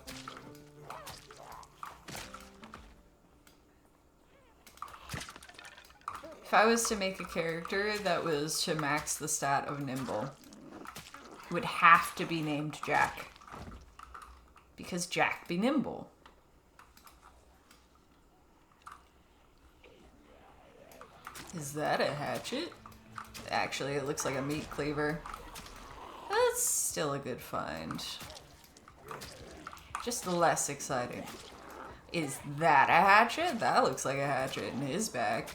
If I was to make a character that was to max the stat of nimble, it would have to be named Jack. Because Jack be nimble. Is that a hatchet? Actually, it looks like a meat cleaver. That's still a good find. Just less exciting. Is that a hatchet? That looks like a hatchet in his back.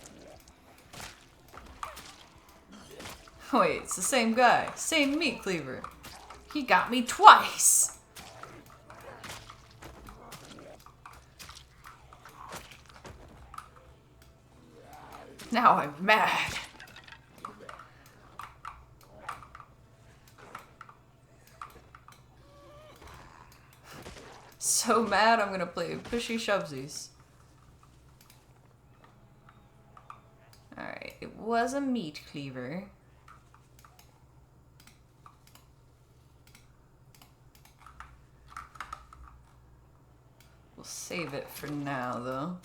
Wait, it's the same guy. Same meat cleaver. He got me twice! Now I'm mad. So mad I'm gonna play pushy shovesies. Alright, it was a meat cleaver. We'll save it for now, though.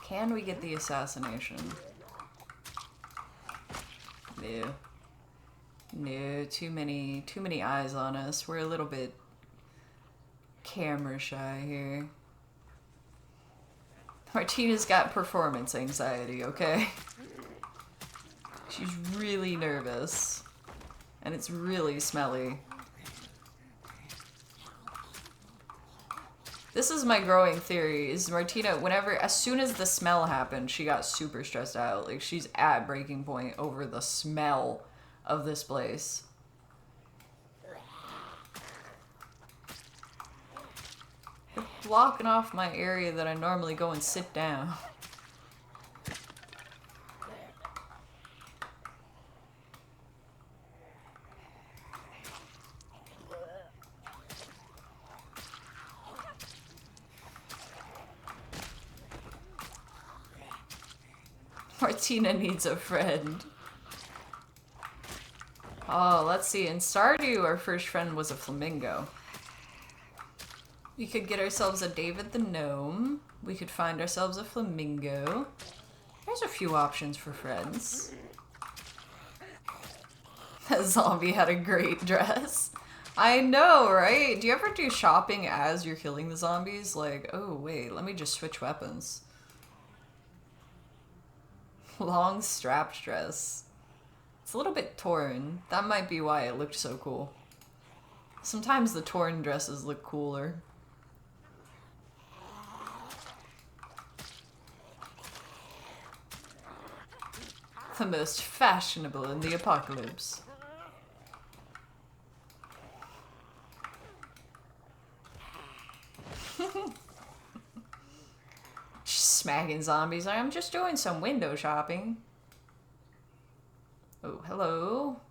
Can we get the assassination? No. No, too many eyes on us. We're a little bit camera shy here. Martina's got performance anxiety, okay? She's really nervous. And it's really smelly. This is my growing theory, is Martina, as soon as the smell happened, she got super stressed out. Like, she's at breaking point over the smell of this place. They're blocking off my area that I normally go and sit down. Martina needs a friend. Oh, let's see. In Stardew, our first friend was a flamingo. We could get ourselves a David the Gnome. We could find ourselves a flamingo. There's a few options for friends. That zombie had a great dress. I know, right? Do you ever do shopping as you're killing the zombies? Like, oh, wait, let me just switch weapons. Long strapped dress. It's a little bit torn. That might be why it looked so cool. Sometimes the torn dresses look cooler. the most fashionable in the apocalypse. Smacking zombies. I'm just doing some window shopping. Oh, hello.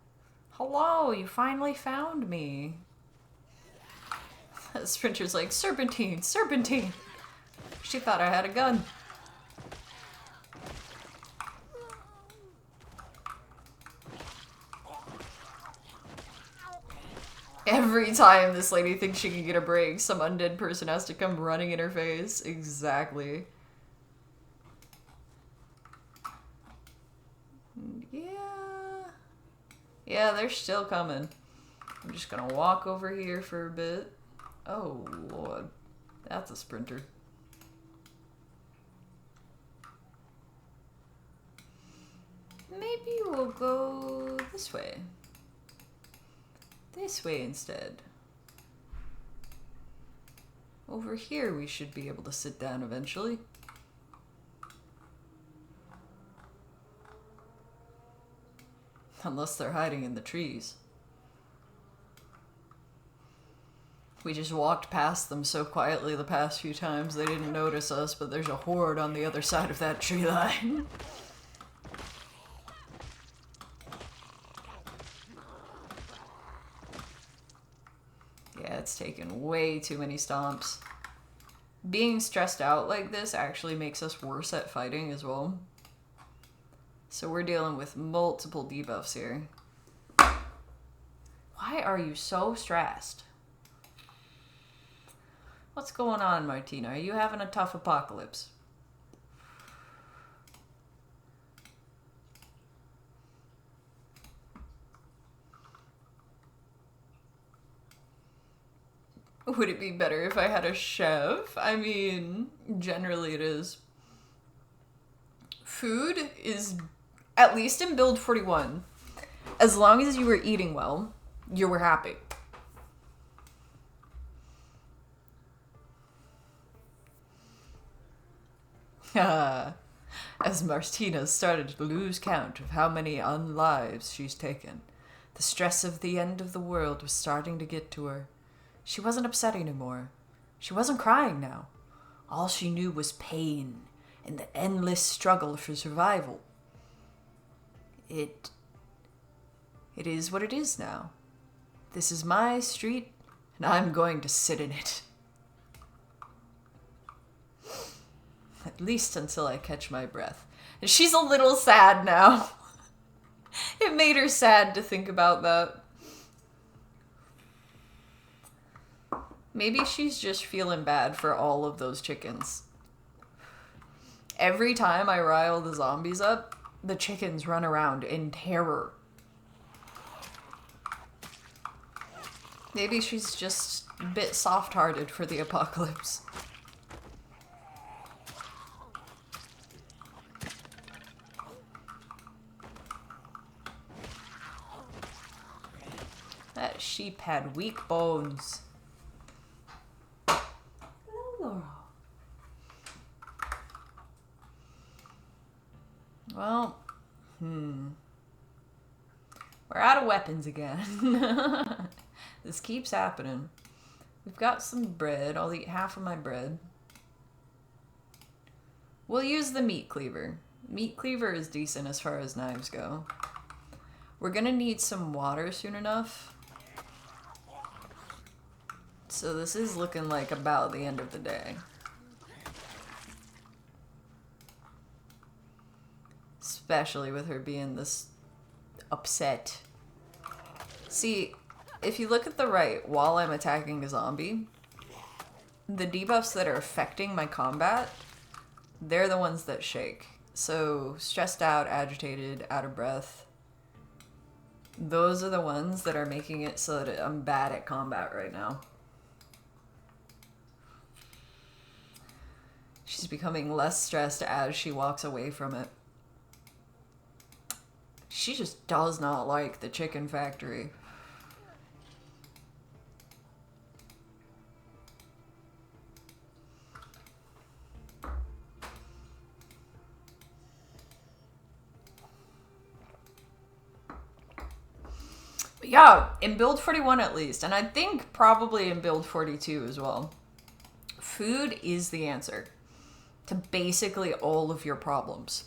Hello, you finally found me. Sprinter's like, serpentine, serpentine. She thought I had a gun. Every time this lady thinks she can get a break, some undead person has to come running in her face. Exactly. Yeah, they're still coming. I'm just gonna walk over here for a bit. Oh, Lord. That's a sprinter. Maybe we'll go this way. This way instead. Over here we should be able to sit down eventually. Unless they're hiding in the trees. We just walked past them so quietly the past few times they didn't notice us, but there's a horde on the other side of that tree line. Yeah, it's taken way too many stomps. Being stressed out like this actually makes us worse at fighting as well. So we're dealing with multiple debuffs here. Why are you so stressed? What's going on, Martina? Are you having a tough apocalypse? Would it be better if I had a chef? I mean, generally it is. Food is, at least in build 41, as long as you were eating well, you were happy. As Martina started to lose count of how many unlives she's taken, the stress of the end of the world was starting to get to her. She wasn't upset anymore. She wasn't crying now. All she knew was pain and the endless struggle for survival. It is what it is now. This is my street, and I'm going to sit in it. At least until I catch my breath. And she's a little sad now. It made her sad to think about that. Maybe she's just feeling bad for all of those chickens. Every time I rile the zombies up, the chickens run around in terror. Maybe she's just a bit soft-hearted for the apocalypse. That sheep had weak bones. Hello, Laurel. Well, we're out of weapons again. This keeps happening. We've got some bread. I'll eat half of my bread. We'll use the meat cleaver. Meat cleaver is decent as far as knives go. We're gonna need some water soon enough. So this is looking like about the end of the day. Especially with her being this upset. See, if you look at the right while I'm attacking a zombie, the debuffs that are affecting my combat, they're the ones that shake. So stressed out, agitated, out of breath. Those are the ones that are making it so that I'm bad at combat right now. She's becoming less stressed as she walks away from it. She just does not like the chicken factory. Yeah, in build 41 at least, and I think probably in build 42 as well. Food is the answer to basically all of your problems.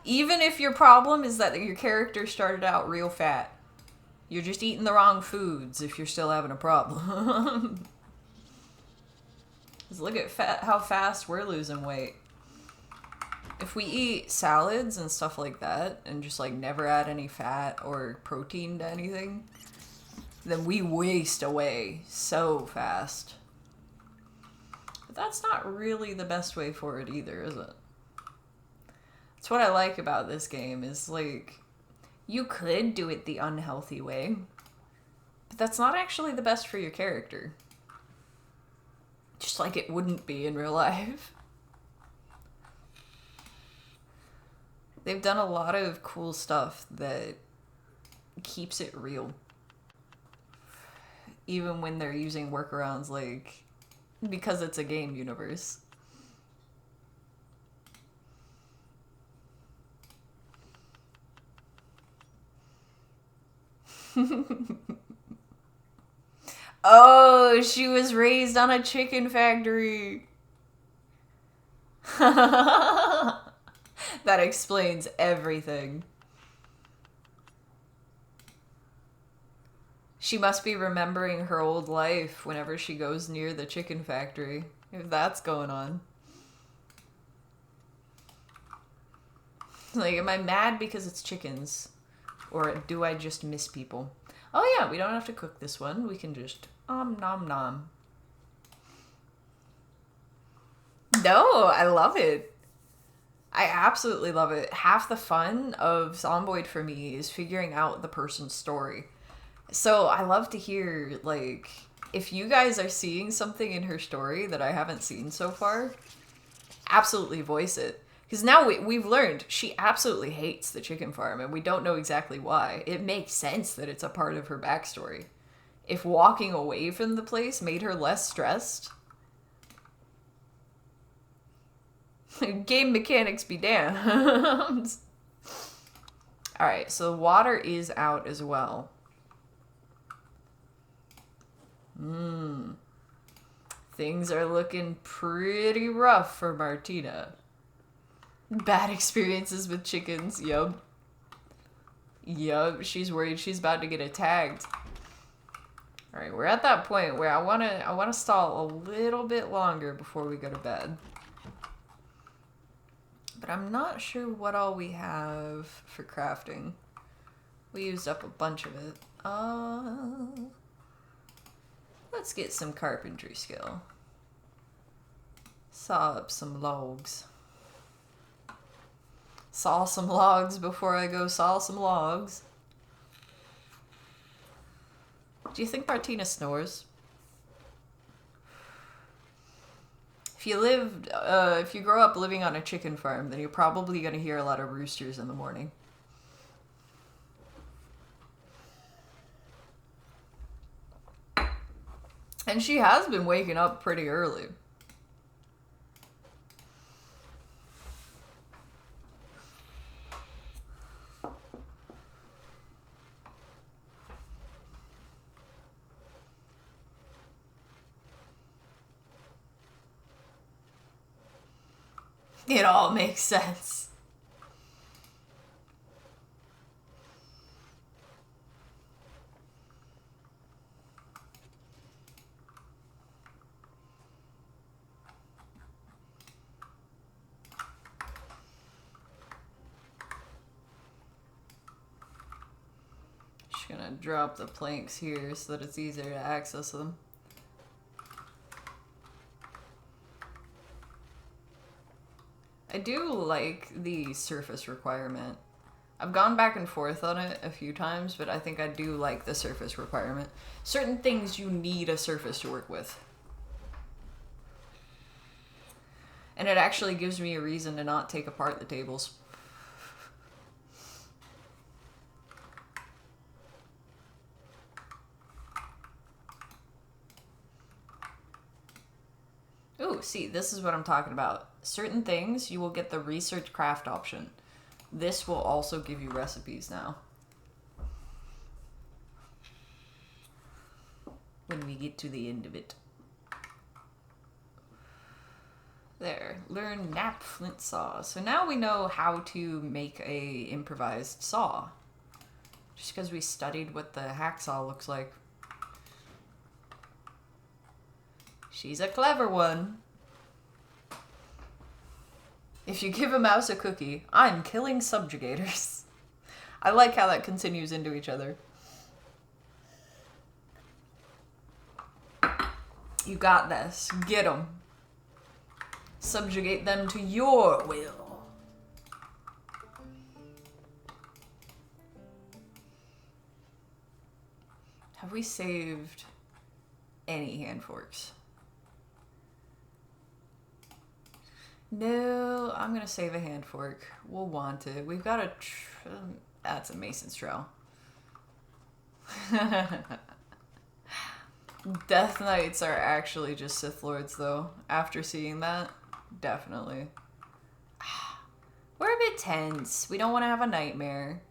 Even if your problem is that your character started out real fat. You're just eating the wrong foods if you're still having a problem. Just look at how fast we're losing weight. If we eat salads and stuff like that and just like never add any fat or protein to anything, then we waste away so fast. But that's not really the best way forward either, is it? That's what I like about this game is like, you could do it the unhealthy way, but that's not actually the best for your character. Just like it wouldn't be in real life. They've done a lot of cool stuff that keeps it real. Even when they're using workarounds, like, because it's a game universe. Oh, she was raised on a chicken factory. That explains everything. She must be remembering her old life whenever she goes near the chicken factory, if that's going on. Like, am I mad because it's chickens? Or do I just miss people? Oh yeah, we don't have to cook this one. We can just nom nom. No, I love it. I absolutely love it. Half the fun of Zomboid for me is figuring out the person's story. So I love to hear, like, if you guys are seeing something in her story that I haven't seen so far, absolutely voice it. Because now we've learned she absolutely hates the chicken farm, and we don't know exactly why. It makes sense that it's a part of her backstory. If walking away from the place made her less stressed... Game mechanics be damned. Alright, so water is out as well. Things are looking pretty rough for Martina. Bad experiences with chickens, yup. Yup, she's worried she's about to get attacked. Alright, we're at that point where I wanna stall a little bit longer before we go to bed. But I'm not sure what all we have for crafting. We used up a bunch of it. Let's get some carpentry skill. Saw up some logs. Saw some logs before I go saw some logs. Do you think Martina snores? If you grow up living on a chicken farm, then you're probably going to hear a lot of roosters in the morning. And she has been waking up pretty early. It all makes sense. Just gonna drop the planks here so that it's easier to access them. I do like the surface requirement. I've gone back and forth on it a few times, but I think I do like the surface requirement. Certain things you need a surface to work with. And it actually gives me a reason to not take apart the tables. Ooh, see, this is what I'm talking about. Certain things, you will get the research craft option. This will also give you recipes now. When we get to the end of it. There. Learn nap flint saw. So now we know how to make a improvised saw. Just because we studied what the hacksaw looks like. She's a clever one. If you give a mouse a cookie, I'm killing subjugators. I like how that continues into each other. You got this. Get them. Subjugate them to your will. Have we saved any hand forks? No, I'm gonna save a hand fork. We'll want it. We've got a... that's a mason's trowel. Death Knights are actually just Sith Lords, though. After seeing that, definitely. We're a bit tense. We don't want to have a nightmare.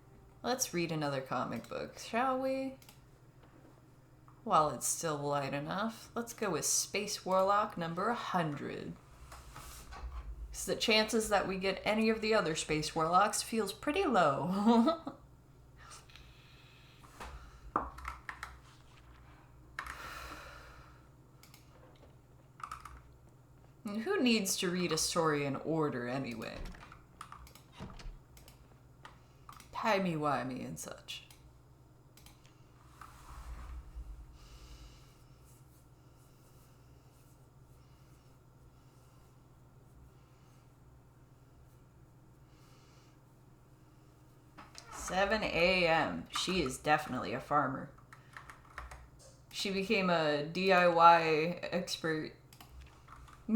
Let's read another comic book, shall we? While it's still light enough. Let's go with Space Warlock number 100. Because the chances that we get any of the other Space Warlocks feels pretty low. And who needs to read a story in order anyway? Timey-wimey and such. "7 a.m. She is definitely a farmer. She became a DIY expert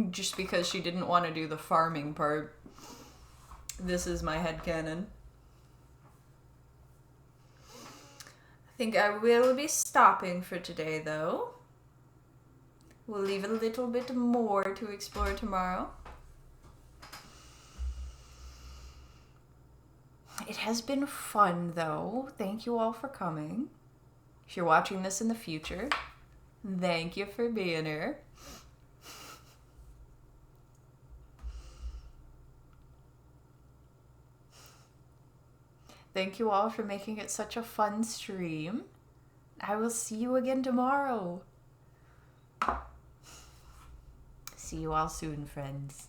just because she didn't want to do the farming part. This is my headcanon. I think I will be stopping for today, though. We'll leave a little bit more to explore tomorrow. It has been fun, though. Thank you all for coming. If you're watching this in the future, thank you for being here. Thank you all for making it such a fun stream. I will see you again tomorrow. See you all soon, friends.